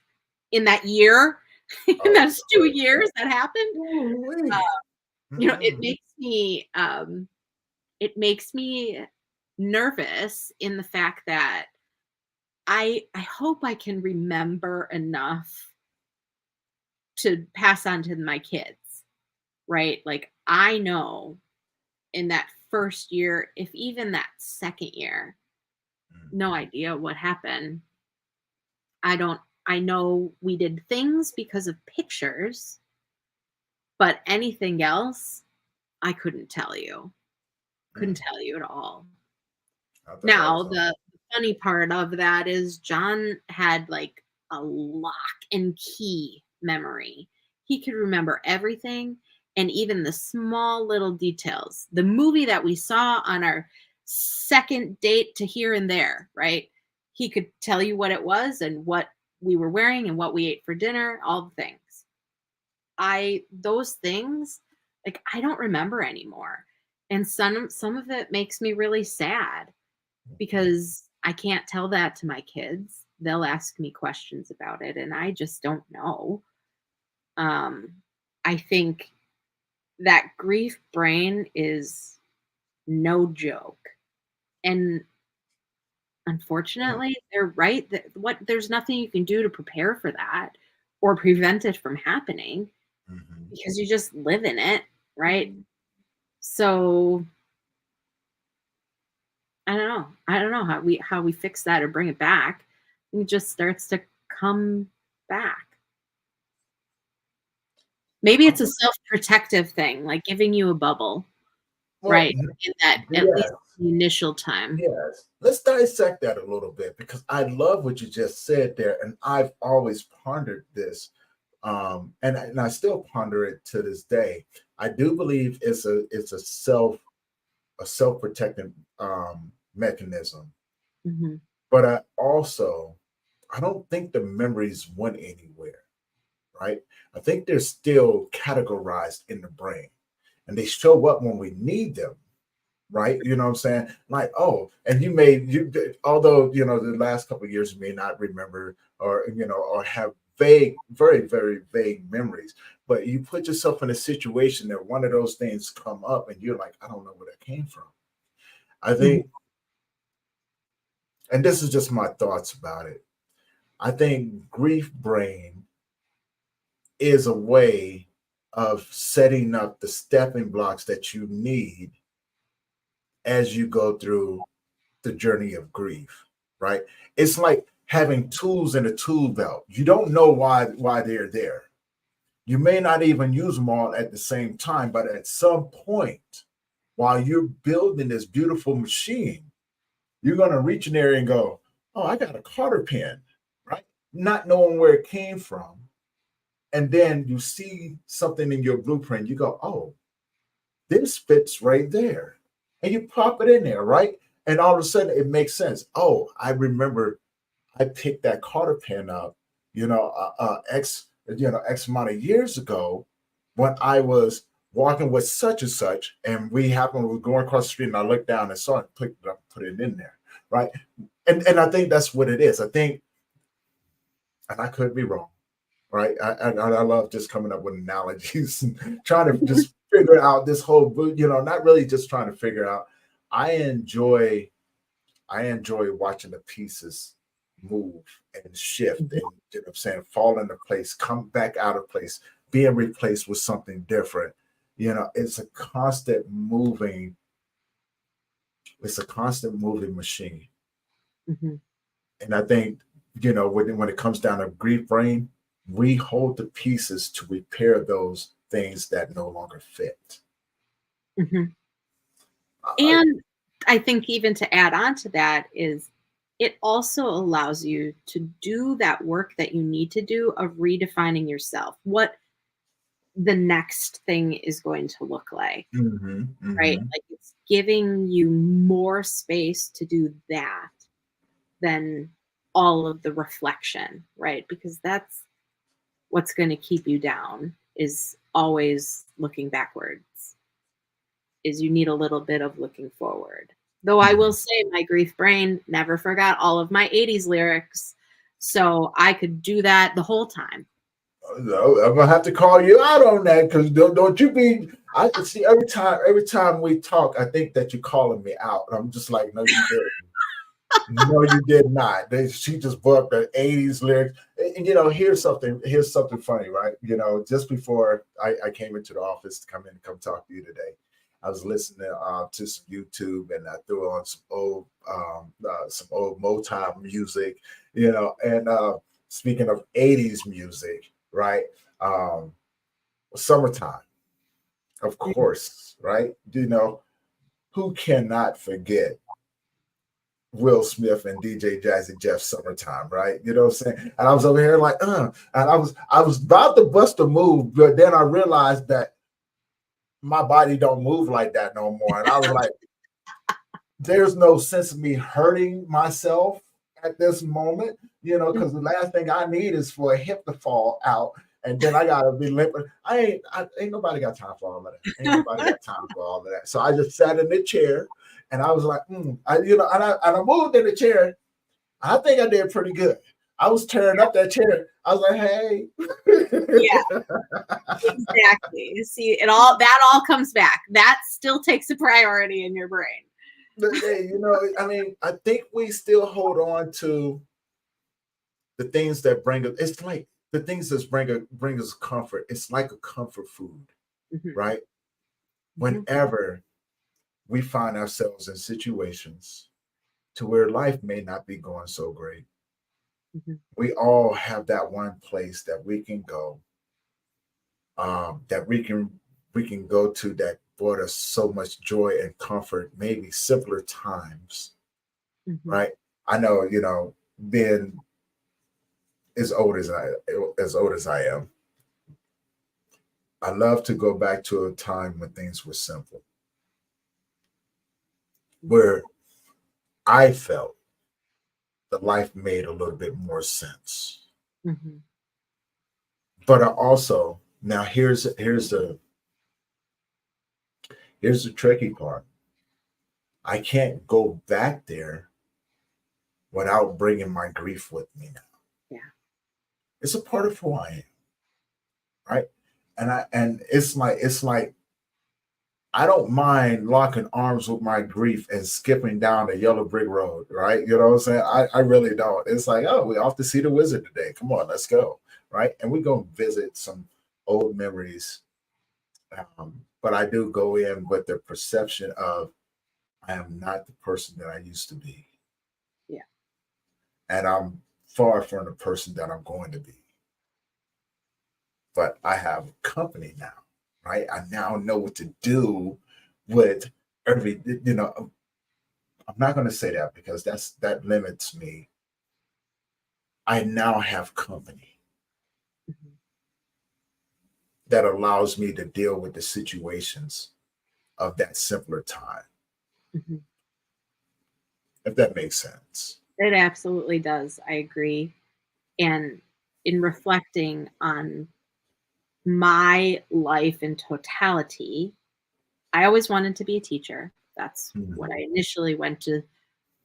in that year, in those 2 years that happened. It makes me nervous in the fact that I hope I can remember enough to pass on to my kids, right? Like I know in that first year, if even that second year, no idea what happened. I know we did things because of pictures, but anything else, I couldn't tell you. Couldn't tell you at all. Now, the funny part of that is John had like a lock and key memory. He could remember everything and even the small little details. The movie that we saw on our second date to here and there, right? He could tell you what it was and what we were wearing and what we ate for dinner, all the things. Those things, like I don't remember anymore. And some of it makes me really sad because I can't tell that to my kids. They'll ask me questions about it and I just don't know. I think that grief brain is no joke. And unfortunately, they're right that there's nothing you can do to prepare for that or prevent it from happening because you just live in it, right? So I don't know. I don't know how we fix that or bring it back. It just starts to come back. Maybe I'm it's a self-protective thing, like giving you a bubble, well, right? In that at least yes. the initial time. Yes. Let's dissect that a little bit because I love what you just said there. And I've always pondered this. And I still ponder it to this day. I do believe it's a self-protecting mechanism. Mhm. But I don't think the memories went anywhere, right? I think they're still categorized in the brain and they show up when we need them, right? You know what I'm saying? Like, oh, and although the last couple of years you may not remember or have vague, very, very vague memories, but you put yourself in a situation that one of those things come up and you're like, I don't know where that came from. I Mhm. think, and this is just my thoughts about it. I think grief brain is a way of setting up the stepping blocks that you need as you go through the journey of grief, right? It's like having tools in a tool belt. You don't know why they're there. You may not even use them all at the same time, but at some point, while you're building this beautiful machine, you're going to reach in there and go, "Oh, I got a cotter pen," right? Not knowing where it came from, and then you see something in your blueprint. You go, "Oh, this fits right there," and you pop it in there, right? And all of a sudden, it makes sense. Oh, I remember I picked that Carter pen up, X amount of years ago when I was walking with such and such, and we were going across the street, and I looked down and saw it, picked it up, put it in there, right? And I think that's what it is. I think, and I could be wrong, right? I love just coming up with analogies and trying to just figure out this whole, not really just trying to figure out. I enjoy I enjoy watching the pieces move and shift and I'm saying fall into place, come back out of place, being replaced with something different. It's a constant moving machine. Mhm. And I think, when it comes down to grief brain, we hold the pieces to repair those things that no longer fit. Mhm. I, And I think even to add on to that is it also allows you to do that work that you need to do of redefining yourself, what the next thing is going to look like, mhm, right? mhm. Like it's giving you more space to do that than all of the reflection, right? Because that's what's going to keep you down is always looking backwards. Is you need a little bit of looking forward. Though I will Mhm. say my grief brain never forgot all of my 80s lyrics. So I could do that the whole time. No, I'm gonna have to call you out on that because don't you be. I can see every time we talk, I think that you're calling me out. And I'm just like, no, you didn't. No, you did not. She just brought the '80s lyrics. And here's something funny, right? Just before I came into the office to come talk to you today, I was listening to some YouTube and I threw on some old Motown music, and speaking of '80s music, right? Um, Summertime, of Mhm. course, right? Who cannot forget Will Smith and DJ Jazzy Jeff Summertime, right? You know what I'm saying? And I was over here like, and I was about to bust a move, but then I realized that my body don't move like that no more. And I was like, there's no sense of me hurting myself at this moment, because the last thing I need is for a hip to fall out. And then I gotta be limping. Ain't nobody got time for all of that. Ain't nobody got time for all of that. So I just sat in the chair and I was like, and I moved in the chair. I think I did pretty good. I was tearing up that chair. I was like, hey. Yeah, exactly. See, that all comes back. That still takes a priority in your brain. But hey, I mean, I think we still hold on to the things that bring us. It's like the things that bring us comfort. It's like a comfort food, Mhm, right? mhm, Whenever we find ourselves in situations to where life may not be going so great, mhm, we all have that one place that we can go that we can go to that brought us so much joy and comfort, maybe simpler times, Mhm. right? I know, being as old as I am, I love to go back to a time when things were simple, where I felt the life made a little bit more sense. Mhm. But I also now here's the tricky part. I can't go back there without bringing my grief with me now. Yeah. It's a part of who I am, right? And it's like I don't mind locking arms with my grief and skipping down the yellow brick road, right? You know what I'm saying? I really don't. It's like, oh, we off to see the wizard today. Come on, let's go, right? And we go visit some old memories. But I do go in with the perception of I am not the person that I used to be, Yeah. and I'm far from the person that I'm going to be. But I have company now, right? I now know what to do with every, I'm not going to say that because that limits me. I now have company Mhm. that allows me to deal with the situations of that simpler time, Mhm. if that makes sense. It absolutely does. I agree. And in reflecting on my life in totality, I always wanted to be a teacher. That's what Mhm. I initially went to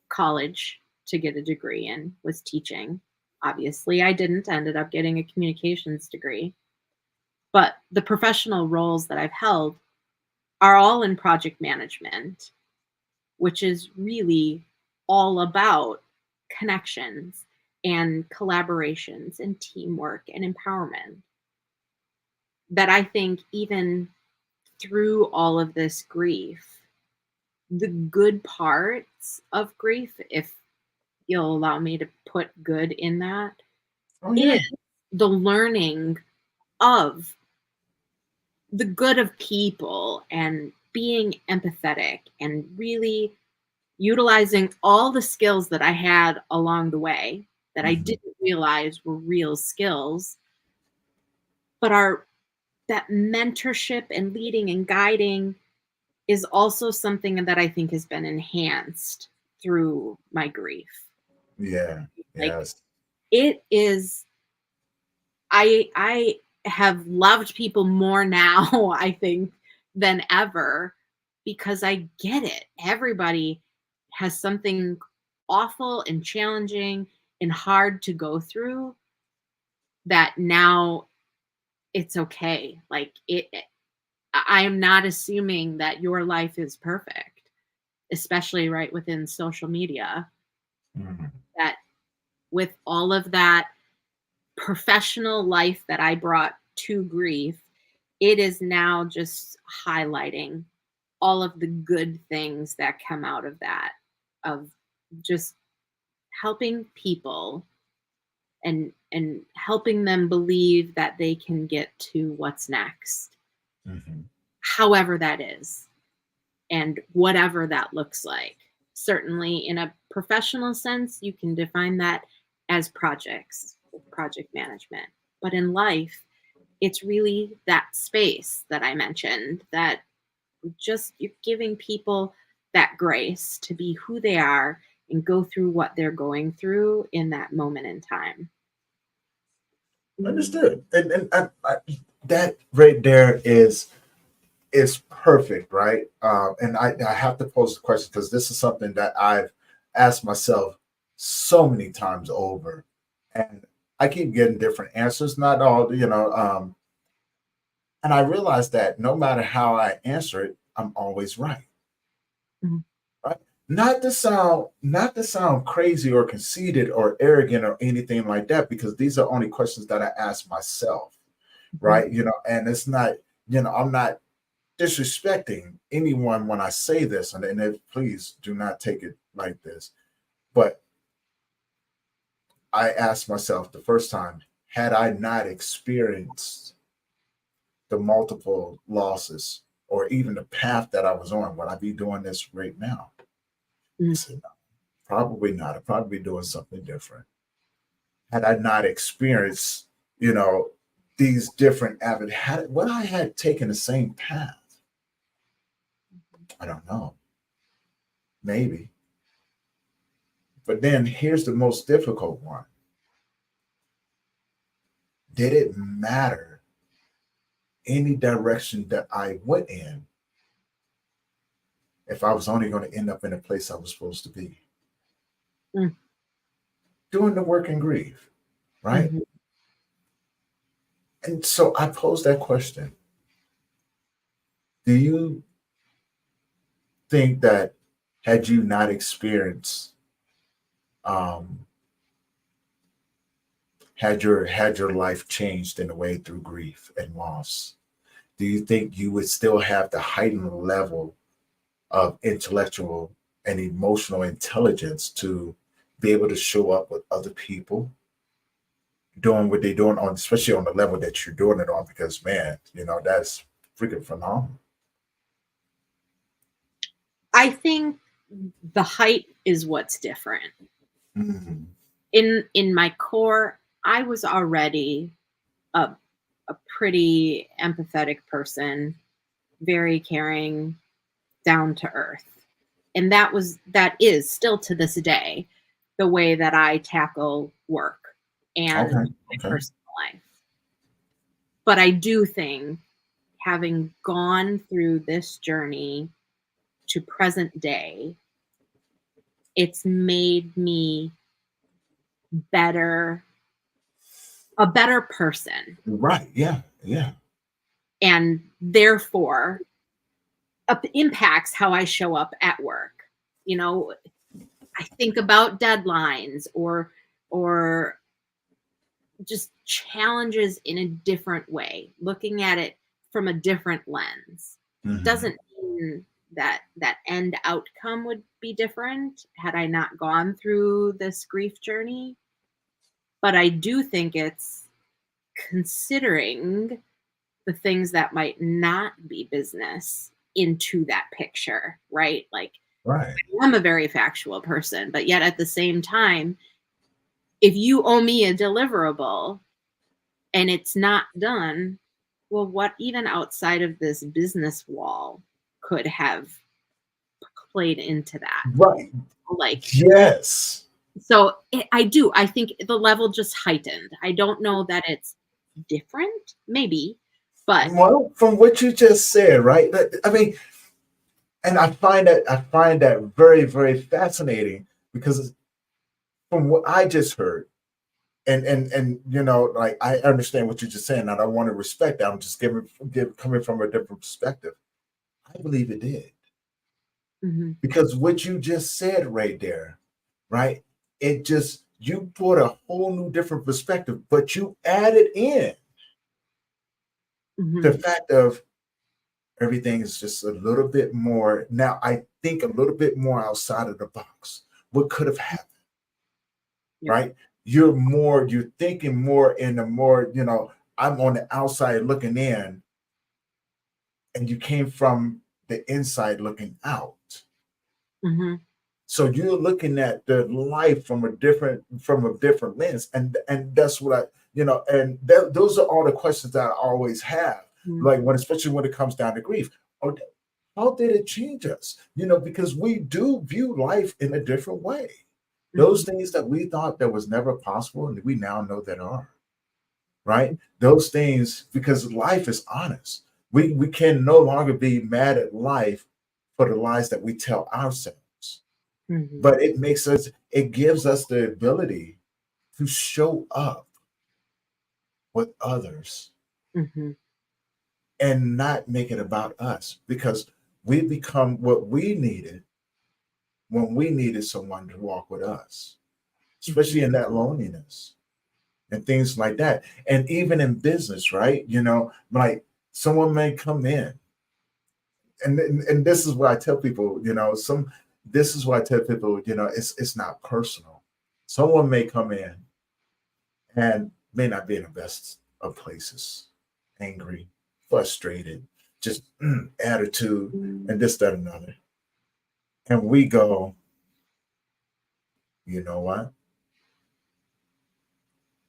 college to get a degree in, was teaching. Obviously, I didn't. I ended up getting a communications degree. But the professional roles that I've held are all in project management, which is really all about connections and collaborations and teamwork and empowerment. That I think even through all of this grief, the good parts of grief, if you'll allow me to put good in that, Oh is yeah. the learning of the good of people and being empathetic and really utilizing all the skills that I had along the way that I Mhm. didn't realize were real skills, but are that mentorship and leading and guiding is also something that I think has been enhanced through my grief. Yeah. Like Yes. it is I have loved people more now, I think, than ever because I get it. Everybody has something awful and challenging and hard to go through that now it's okay. I am not assuming that your life is perfect, especially right within social media, Mhm. that with all of that professional life that I brought to grief, it is now just highlighting all of the good things that come out of that, of just helping people and helping them believe that they can get to what's next, Mhm. however that is, and whatever that looks like. Certainly, in a professional sense, you can define that as projects, project management. But in life, it's really that space that I mentioned, that just you're giving people that grace to be who they are and go through what they're going through in that moment in time. Understood. And that right there is perfect, right? And I have to pose the question because this is something that I've asked myself so many times over, and I keep getting different answers. Not all, and I realize that no matter how I answer it, I'm always right. Mhm. Right? Not to sound crazy or conceited or arrogant or anything like that, because these are only questions that I ask myself, Mhm. right? And it's not, I'm not disrespecting anyone when I say this, and if, please do not take it like this. But I asked myself the first time, had I not experienced the multiple losses or even the path that I was on, would I be doing this right now? I said, no, probably not. I'd probably be doing something different. Had I not experienced, these different had what I had taken the same path. I don't know. Maybe. But then here's the most difficult one. Did it matter any direction that I went in if I was only going to end up in a place I was supposed to be? Mm. Doing the work and grief, right? Mm-hmm. And so I posed that question. Do you think that had you not experienced, um, had your life changed in a way through grief and loss, do you think you would still have the heightened level of intellectual and emotional intelligence to be able to show up with other people doing what they're doing on, especially on the level that you're doing it on? Because man, that's freaking phenomenal. I think the height is what's different. Mhm. In my core, I was already a pretty empathetic person, very caring, down to earth. And that is still to this day the way that I tackle work and Okay. my Okay. personal life. But I do think having gone through this journey to present day, it's made me better, a better person. Right. Yeah. Yeah. And therefore impacts how I show up at work. You know, I think about deadlines or just challenges in a different way, looking at it from a different lens. Mhm. Doesn't mean that end outcome would be different had I not gone through this grief journey, but I do think it's considering the things that might not be business into that picture, right? Like, Right. I'm a very factual person, but yet at the same time, if you owe me a deliverable and it's not done, well, what even outside of this business wall could have played into that? Right. Like, Yes. so I think the level just heightened. I don't know that it's different, maybe, but Well, from what you just said, right? I mean, and I find that very, very fascinating because from what I just heard, and like I understand what you're just saying, and I want to respect that. I'm just coming from a different perspective. I believe it did mhm, because what you just said right there, right? It just you put a whole new different perspective, but you added in the mhm, fact of everything is just a little bit more now. I think a little bit more outside of the box. What could have happened, yep, right? You're thinking more in a more, I'm on the outside looking in, and you came from the inside looking out. mhm, So you're looking at the life from a different lens, and that's what and those are all the questions that I always have, mhm, like especially when it comes down to grief. Or how did it change us? Because we do view life in a different way. Those mhm, things that we thought that was never possible, and we now know that are, right? Those things, because life is honest. We can no longer be mad at life for the lies that we tell ourselves. mhm, But it gives us the ability to show up with others mhm, and not make it about us, because we become what we needed when we needed someone to walk with us, especially mhm, in that loneliness and things like that. And even in business, right? Like someone may come in, and this is what I tell people, this is what I tell people, it's not personal. Someone may come in and may not be in the best of places, angry, frustrated, just attitude, and this, that, and another. And we go, you know what?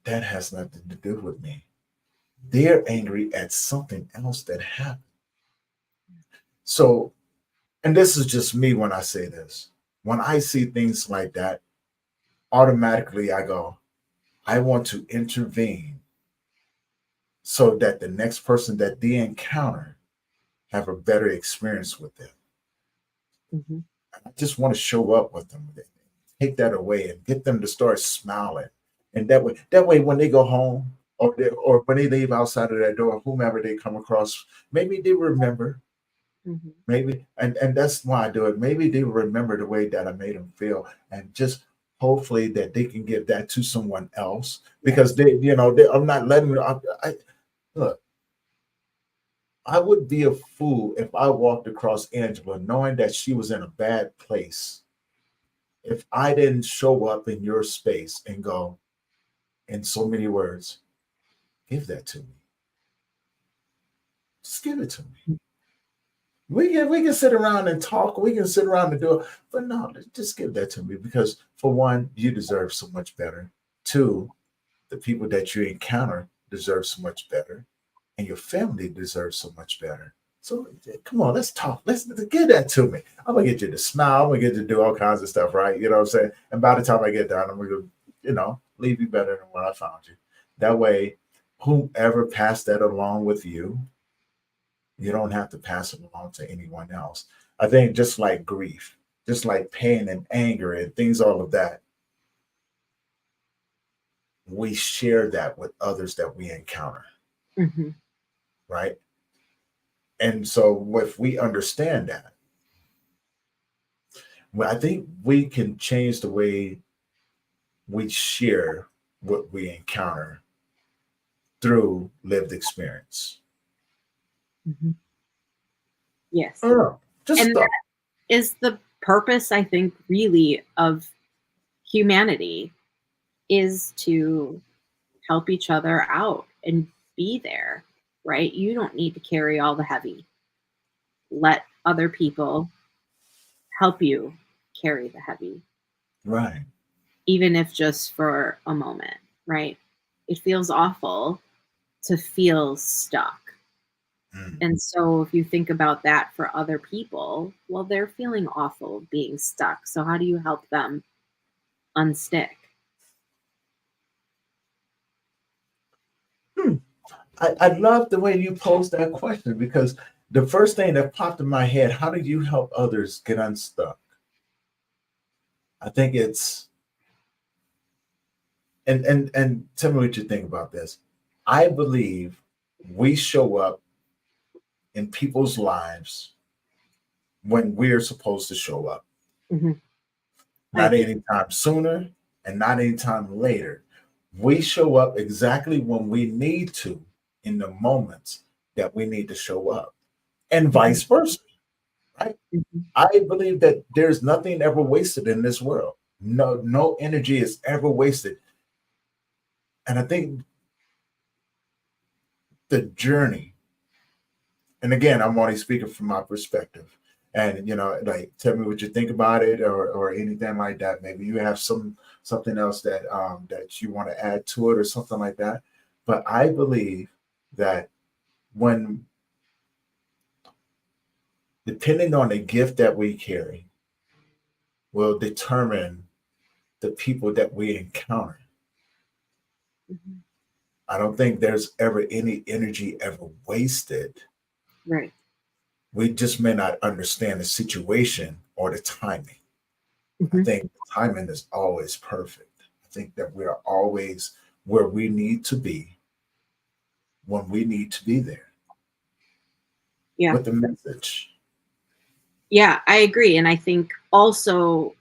That has nothing to do with me. They're angry at something else that happened. So, and this is just me when I say this. When I see things like that, automatically I go, I want to intervene so that the next person that they encounter have a better experience with them. Mhm. I just want to show up with them, take that away, and get them to start smiling. And that way, when they go home or when they leave outside of that door, whomever they come across, maybe they remember. Mhm. Maybe, and that's why I do it. Maybe they remember the way that I made them feel, and just hopefully that they can give that to someone else because I'm not letting them. Look. I would be a fool if I walked across Angela knowing that she was in a bad place. If I didn't show up in your space and go, in so many words, give that to me. Just give it to me. We can sit around and talk. We can sit around and do it, but no, just give that to me because for one, you deserve so much better. Two, the people that you encounter deserve so much better, and your family deserves so much better. So come on, let's talk. Let's get that to me. I'm gonna get you to smile. I'm gonna get you to do all kinds of stuff, right? You know what I'm saying? And by the time I get done, I'm gonna, leave you better than when I found you. That way, whomever passed that along with you, you don't have to pass it along to anyone else. I think just like grief, just like pain and anger and things, all of that, we share that with others that we encounter, Mhm. right? And so if we understand that, well, I think we can change the way we share what we encounter through lived experience. Mhm. I Yes. don't know. Just And thought. that is the purpose, I think, really of humanity is to help each other out and be there, right? You don't need to carry all the heavy. Let other people help you carry the heavy, Right. even if just for a moment, right? It feels awful to feel stuck. Mm. And so if you think about that for other people, well, they're feeling awful being stuck. So how do you help them unstick? Hmm. I love the way you posed that question because the first thing that popped in my head, how do you help others get unstuck? I think it's and tell me what you think about this. I believe we show up in people's lives when we're supposed to show up, Mhm. I not agree. anytime sooner and not anytime later. We show up exactly when we need to in the moments that we need to show up, and Mhm. vice versa, right? Mhm. I believe that there's nothing ever wasted in this world. No energy is ever wasted. And I think the journey, and again, I'm only speaking from my perspective. And like tell me what you think about it or anything like that. Maybe you have something else that you want to add to it or something like that. But I believe that when depending on the gift that we carry will determine the people that we encounter. Mhm. I don't think there's ever any energy ever wasted. Right. We just may not understand the situation or the timing. I Mhm. think the timing is always perfect. I think that we're always where we need to be when we need to be there Yeah. with the message. Yeah, I agree. And I think also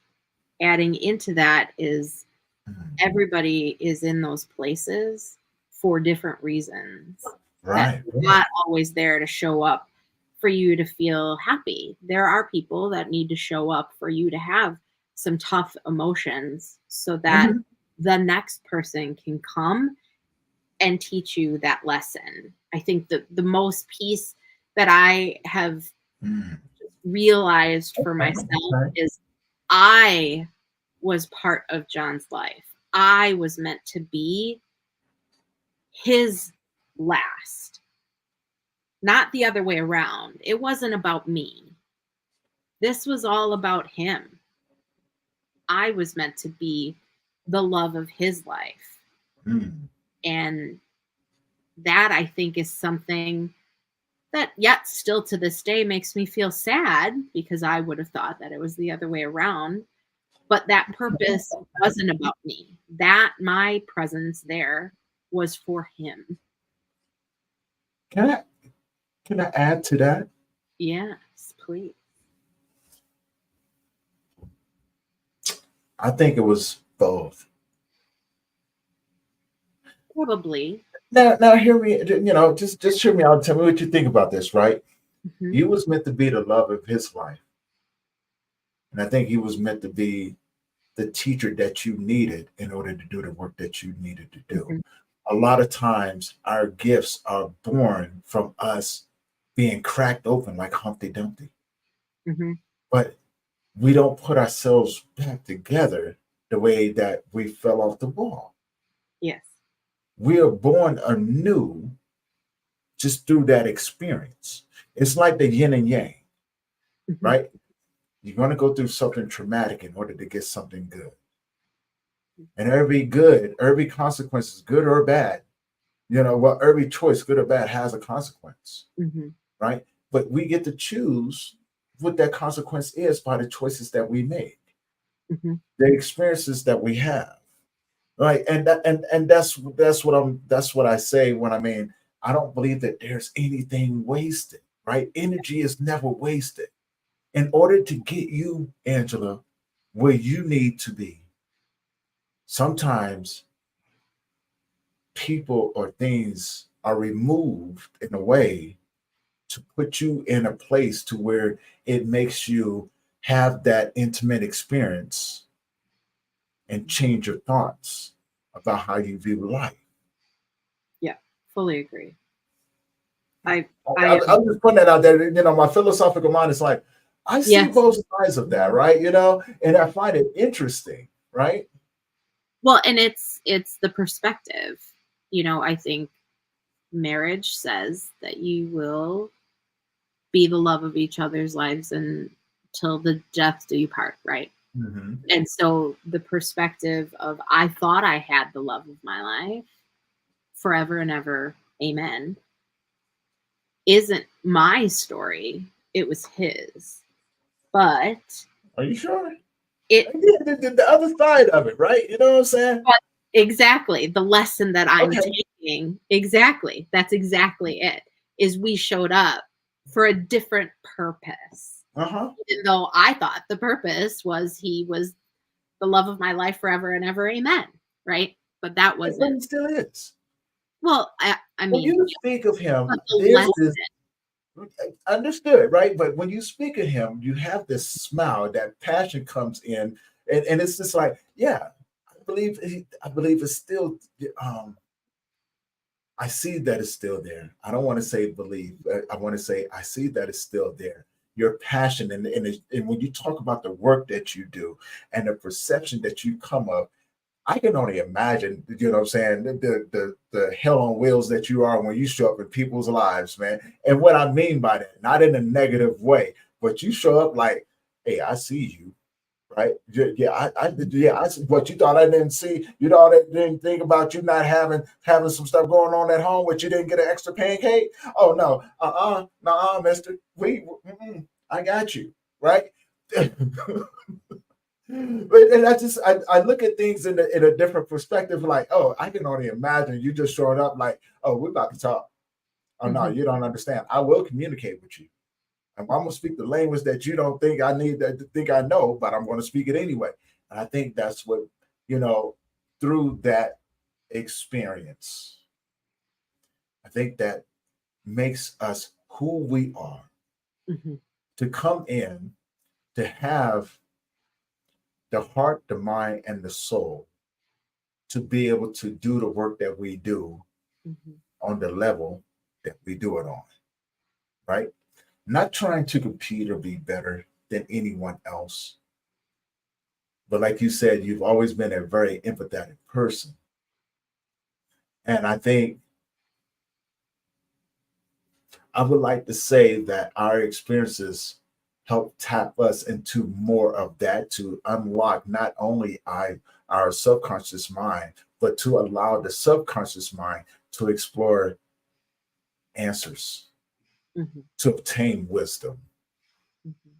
adding into that is Mhm. everybody is in those places for different reasons that Right, are right. not always there to show up for you to feel happy. There are people that need to show up for you to have some tough emotions so that Mhm. the next person can come and teach you that lesson. I think the most piece that I have Mm. realized for Okay, myself okay. is I was part of John's life. I was meant to be his last, not the other way around. It wasn't about me. This was all about him. I was meant to be the love of his life. Mm. And that I think is something that yet still to this day makes me feel sad because I would have thought that it was the other way around. But that purpose wasn't about me. That my presence there was for him. Can I can I add to that? Yes, please. I think it was both. Probably. Now hear me, just hear me out. Tell me what you think about this, right? Hmm. You was meant to be the love of his life. And I think he was meant to be the teacher that you needed in order to do the work that you needed to do. Hmm. A lot of times our gifts are born from us being cracked open like Humpty Dumpty. Hmm. But we don't put ourselves back together the way that we fell off the wall. Yes. We are born anew just through that experience. It's like the yin and yang, Hmm. right? You're going to go through something traumatic in order to get something good. And every consequence is good or bad. Well, every choice, good or bad, has a consequence, Hmm. right? But we get to choose what that consequence is by the choices that we make, Hmm. the experiences that we have, right? And that's what I say when I mean I don't believe that there's anything wasted, right? Energy is never wasted. In order to get you, Angela, where you need to be, sometimes people or things are removed in a way to put you in a place to where it makes you have that intimate experience and change your thoughts about how you view life. Yeah, fully agree. I I I'm just putting that out there. My philosophical mind is like, I see yes. both sides of that, right? And I find it interesting, right? Well, and it's the perspective. I think marriage says that you will be the love of each other's lives until the death do you part, right? Hmm. And so the perspective of I thought I had the love of my life forever and ever, amen, isn't my story. It was his. But Are you sure? it Again, the other side of it, right? You know what I'm saying? but exactly the lesson that I'm Okay. taking, exactly. That's exactly it. Is we showed up for a different purpose. Uh-huh. Even though I thought the purpose was he was the love of my life forever and ever, amen. Right? But that But wasn't. it still is. Well, I When mean, you speak of but him, the there's lesson. this understood, right? But when you speak of him, you have this smile, that passion comes in, and it's just like, yeah, I believe it's still um I see that it's still there. I don't want to say believe. I want to say I see that it's still there. Your passion and when you talk about the work that you do and the perception that you come up, I can only imagine, what I'm saying, the hell on wheels that you are when you show up in people's lives, man. And what I mean by that, not in a negative way, but you show up like, hey, I see you, right? Yeah, I see what you thought I didn't see. You thought I didn't think about you not having some stuff going on at home, but you didn't get an extra pancake. Oh no, no, Mister, I got you, right? And I look at things in a different perspective, like, oh, I can only imagine you just showing up like, oh, we're about to talk. Oh no, Mhm. you don't understand. I will communicate with you. I'm gonna speak the language that you don't think I need to think I know, but I'm gonna speak it anyway. And I think that's what, you know, through that experience, I think that makes us who we are Mhm. to come in, to have the heart, the mind, and the soul to be able to do the work that we do Mhm. on the level that we do it on, right? Not trying to compete or be better than anyone else. But like you said, you've always been a very empathetic person. And I think I would like to say that our experiences help tap us into more of that to unlock not only our subconscious mind, but to allow the subconscious mind to explore answers, Mhm. to obtain wisdom, Mhm.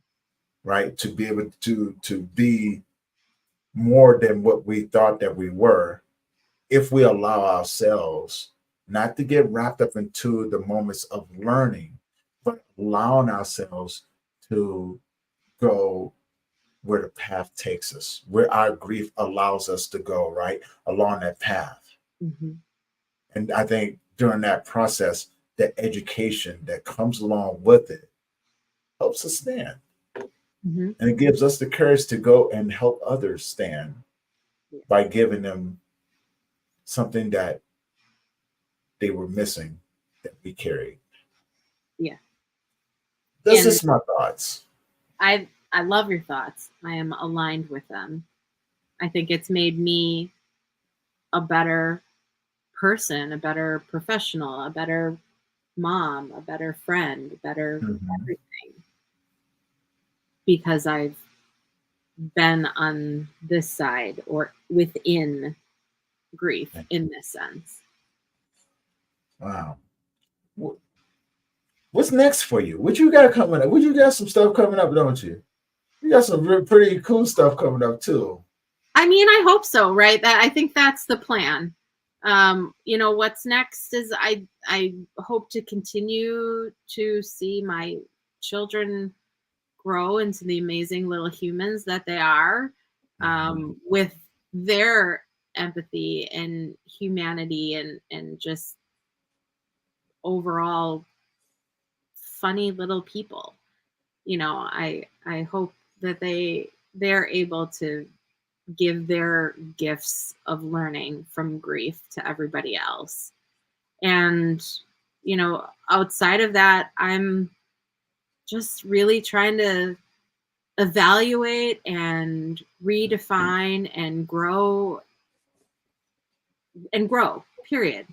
right? To be able to be more than what we thought that we were, if we allow ourselves not to get wrapped up into the moments of learning, but allowing ourselves to go where the path takes us, where our grief allows us to go, right? Along that path. Mhm. And I think during that process, the education that comes along with it helps us stand. Mhm. And it gives us the courage to go and help others stand Yeah. by giving them something that they were missing that we carried. Yeah. This And is my thoughts. I love your thoughts. I am aligned with them. I think it's made me a better person, a better professional, a better mom, a better friend, a better Mhm. everything because I've been on this side or within grief in this sense. Wow. What's next for you? What you got coming up? What you got some stuff coming up, don't you? You got some pretty cool stuff coming up too. I mean, I hope so, right? That I think that's the plan. What's next is I hope to continue to see my children grow into the amazing little humans that they are, Mhm. with their empathy and humanity and just overall funny little people. I hope that they're able to give their gifts of learning from grief to everybody else. And outside of that, I'm just really trying to evaluate and redefine and grow, period.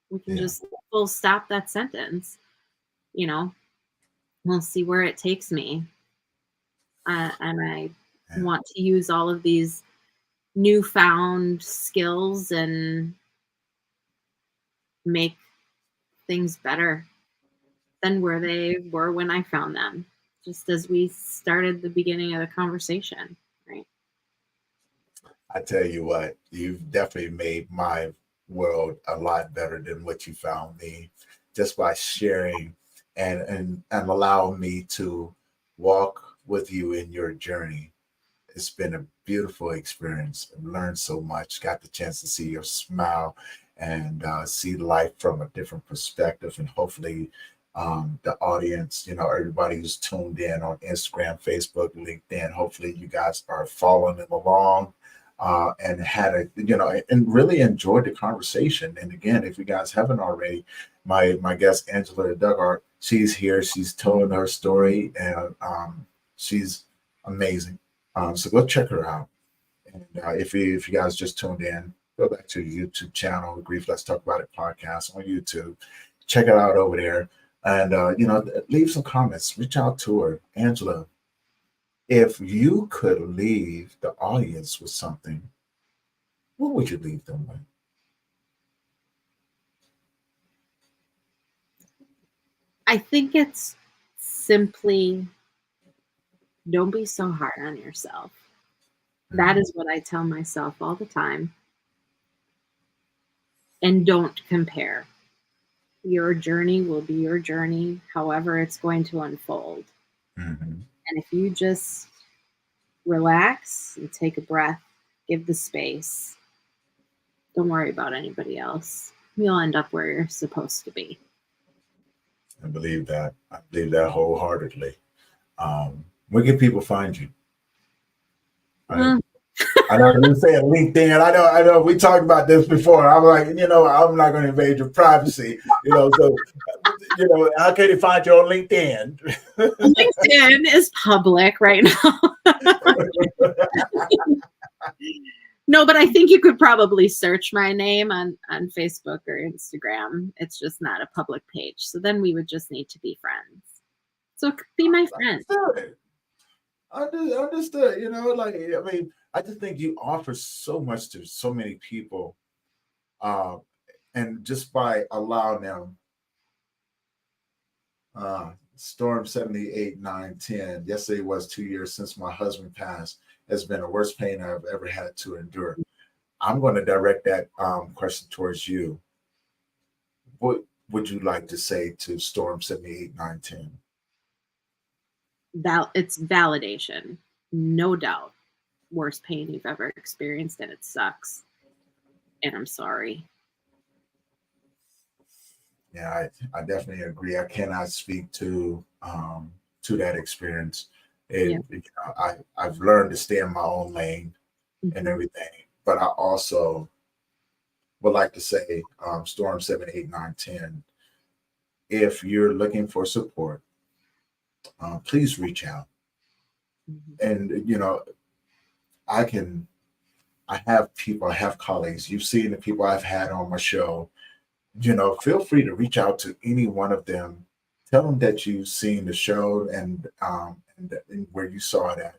We can Yeah. just full stop that sentence. you know we'll see where it takes me, and I Yeah. want to use all of these newfound skills and make things better than where they were when I found them, just as we started the beginning of the conversation, right? I tell you what, you've definitely made my world a lot better than what you found me, just by sharing and allowing me to walk with you in your journey. It's been a beautiful experience. I've learned so much. Got the chance to see your smile and see life from a different perspective. And hopefully, the audience, everybody who's tuned in on Instagram, Facebook, LinkedIn, hopefully you guys are following them along. And had and really enjoyed the conversation. And again, if you guys haven't already, my guest Angela Duckart, she's here. She's telling her story, and she's amazing. So go check her out. And if you guys just tuned in, go back to the YouTube channel, Grief Let's Talk About It podcast on YouTube. Check it out over there, and leave some comments. Reach out to her, Angela. If you could leave the audience with something, what would you leave them with? I think it's simply don't be so hard on yourself. That Mhm. is what I tell myself all the time. And don't compare. Your journey will be your journey, however, it's going to unfold. Mhm. And if you just relax and take a breath, give the space, don't worry about anybody else. You'll end up where you're supposed to be. I believe that. I believe that wholeheartedly. Where can people find you? I, Mm. I I know you said LinkedIn. I know. We talked about this before. I'm like, I'm not going to invade your privacy. So, how can you find you on LinkedIn? LinkedIn is public right now. No, but I think you could probably search my name on Facebook or Instagram. It's just not a public page. So then we would just need to be friends. So be my friend. Understood. I just think you offer so much to so many people. And just by allowing them, Storm 78, 9, 10. Yesterday was 2 years since my husband passed. Has been the worst pain I've ever had to endure. I'm going to direct that question towards you. What would you like to say to Storm 78, 9, 10? It's validation, no doubt. Worst pain you've ever experienced, and it sucks. And I'm sorry. Yeah, I definitely agree. I cannot speak to that experience. I've learned to stay in my own lane and everything, but I also would like to say, Storm 7, 8, 9, 10. If you're looking for support, please reach out. And I have people, I have colleagues. You've seen the people I've had on my show. Feel free to reach out to any one of them. Tell them that you've seen the show and where you saw that.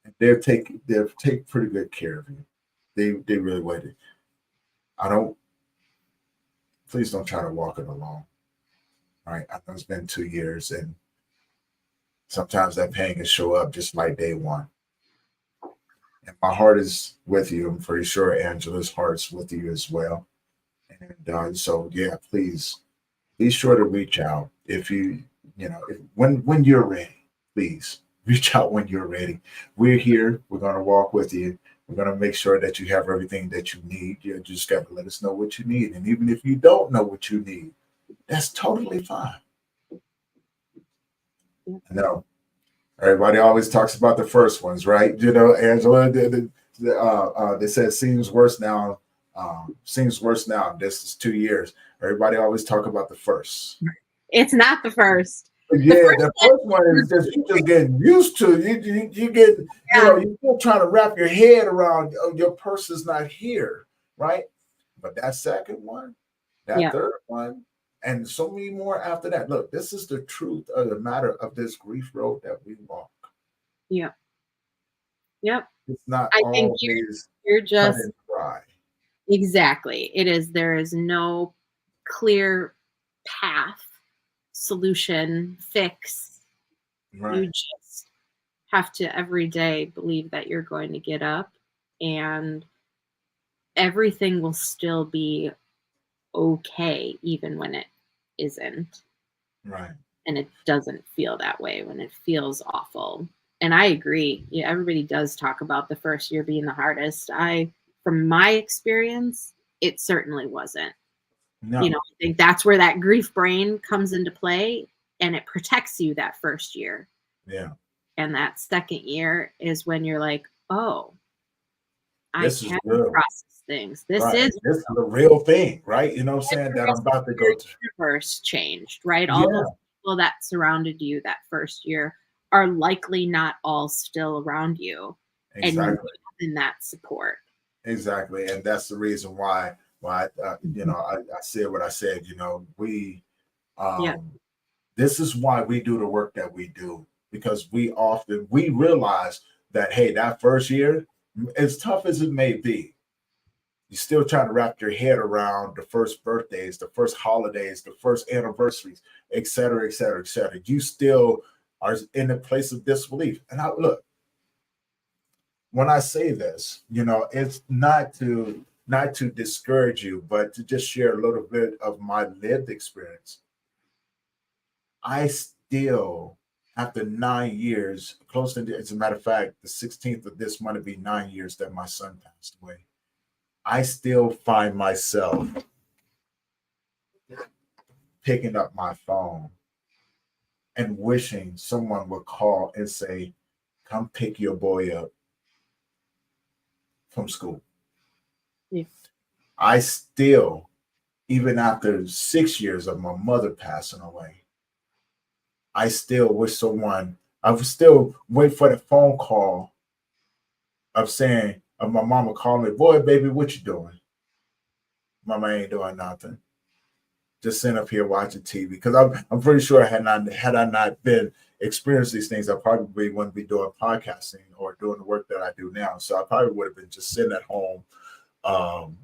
And they'll take pretty good care of you. They really would. Please don't try to walk it alone. All right. I know it's been 2 years, and sometimes that pain can show up just like day one. And my heart is with you. I'm pretty sure Angela's heart's with you as well. And so, yeah, please be sure to reach out if when you're ready. Please reach out when you're ready. We're here. We're going to walk with you. We're going to make sure that you have everything that you need. You just got to let us know what you need. And even if you don't know what you need, that's totally fine. No, everybody always talks about the first ones, right? Angela, they said seems worse now. Seems worse now. This is 2 years. Everybody always talk about the first. It's not the first. Yeah, the first one is just you just getting used to. You get you're still trying to wrap your head around your person's not here, right? But that second one, that third one, and so many more after that. Look, this is the truth of the matter of this grief road that we walk. Yep. It's not I think always you're just cut and dry. Exactly. It is. There is no clear path, solution, fix. Right. You just have to every day believe that you're going to get up and everything will still be okay, even when it isn't. Right. And it doesn't feel that way when it feels awful. And I agree. Yeah, everybody does talk about the first year being the hardest. From my experience, it certainly wasn't. No. I think that's where that grief brain comes into play, and it protects you that first year. Yeah. And that second year is when you're like, oh, This I is can real. process things. This Right. is This is the real thing, right? You know what I'm saying? That I'm about to go to. Universe changed, right? All those people that surrounded you that first year are likely not all still around you. Exactly. And in that support. Exactly. And that's the reason why I said what I said. We this is why we do the work that we do, because we realize that, hey, that first year, as tough as it may be, you're still trying to wrap your head around the first birthdays, the first holidays, the first anniversaries, et cetera, et cetera, et cetera. You still are in a place of disbelief. And look, when I say this, it's not to discourage you, but to just share a little bit of my lived experience. I still, after 9 years, close to, as a matter of fact, the 16th of this month will be 9 years that my son passed away. I still find myself picking up my phone and wishing someone would call and say, come pick your boy up. from school. Yeah. I still, even after 6 years of my mother passing away, I still wish someone, I would still wait for the phone call of saying, of my mama calling me, boy, baby, what you doing? Mama ain't doing nothing. Just sitting up here watching TV. Because I'm pretty sure had I not been experiencing these things, I probably wouldn't be doing podcasting or doing the work that I do now. So I probably would have been just sitting at home, um,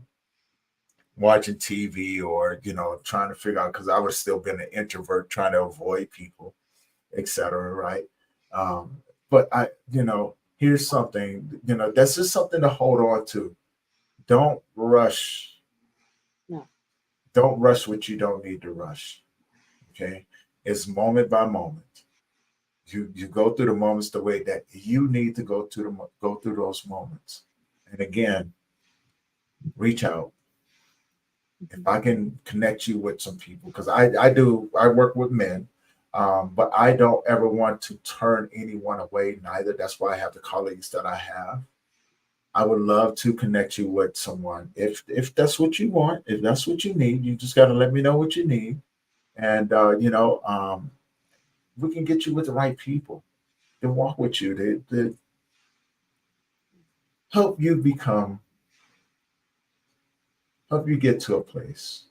watching TV, or trying to figure out, because I would still been an introvert trying to avoid people, etc. Right? Um, but here's something. That's just something to hold on to. Don't rush. No. Don't rush what you don't need to rush. Okay, it's moment by moment. You go through the moments the way that you need to go through those moments. And again, reach out. If I can connect you with some people, because I work with men, but I don't ever want to turn anyone away neither. That's why I have the colleagues that I have. I would love to connect you with someone if that's what you want, if that's what you need. You just got to let me know what you need, and we can get you with the right people to walk with you to help you help you get to a place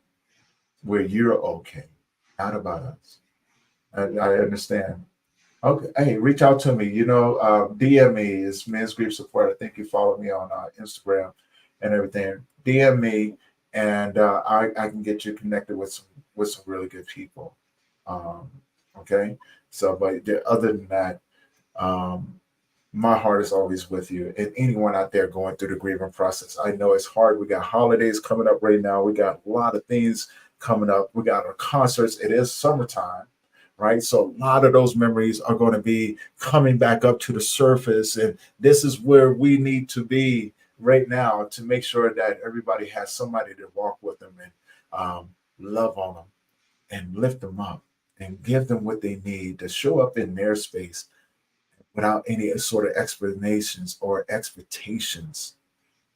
where you're okay. Not about us. I understand. Okay, hey, reach out to me. DM me. It's Men's Grief Support. I think you follow me on Instagram and everything. DM me, and I can get you connected with some really good people. Um, okay, so but other than that, um, my heart is always with you and anyone out there going through the grieving process. I know it's hard. We got holidays coming up right now. We got a lot of things coming up. We got our concerts. It is summertime, right? So a lot of those memories are going to be coming back up to the surface. And this is where we need to be right now to make sure that everybody has somebody to walk with them and love on them and lift them up and give them what they need to show up in their space without any sort of explanations or expectations,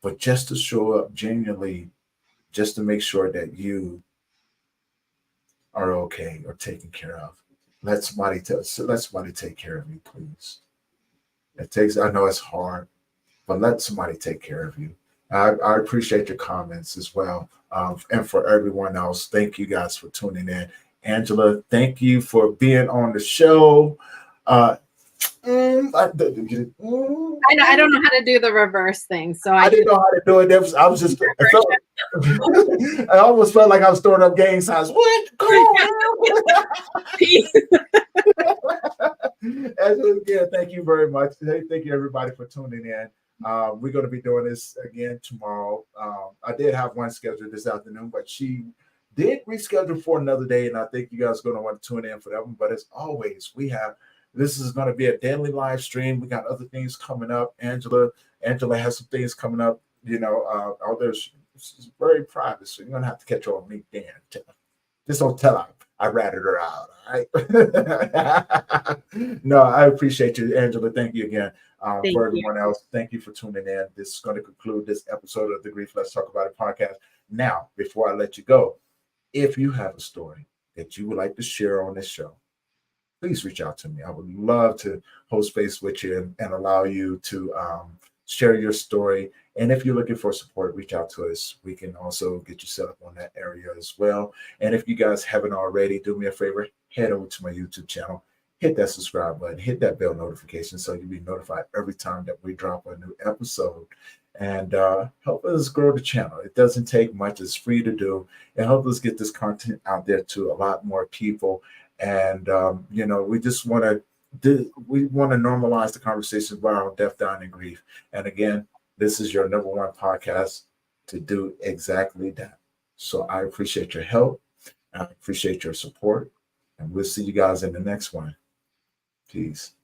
but just to show up genuinely, just to make sure that you are okay or taken care of. Let somebody take care of you, please. I know it's hard, but let somebody take care of you. I appreciate your comments as well. And for everyone else, thank you guys for tuning in. Angela, thank you for being on the show. I don't know how to do the reverse thing, so I didn't know how to do it. I was just, I almost felt like I was throwing up gang signs. What? Come on. Peace. Yeah, thank you very much. Thank you, everybody, for tuning in. We're going to be doing this again tomorrow. I did have one scheduled this afternoon, but she did reschedule for another day, and I think you guys are going to want to tune in for that one. But as always, this is going to be a daily live stream. We got other things coming up. Angela has some things coming up. She's very private, so you're going to have to catch her on LinkedIn. Just don't tell her I ratted her out. All right. No, I appreciate you, Angela. Thank you again. For everyone else, thank you for tuning in. This is going to conclude this episode of the Grief Let's Talk About It podcast. Now, before I let you go, if you have a story that you would like to share on this show, please reach out to me. I would love to hold space with you and allow you to share your story. And if you're looking for support, reach out to us. We can also get you set up on that area as well. And if you guys haven't already, do me a favor, head over to my YouTube channel, hit that subscribe button, hit that bell notification so you'll be notified every time that we drop a new episode. And help us grow the channel. It doesn't take much. It's free to do. And help us get this content out there to a lot more people. And we just want to normalize the conversation around death, dying, and grief. And again, this is your number one podcast to do exactly that. So I appreciate your help. I appreciate your support, and we'll see you guys in the next one. Peace.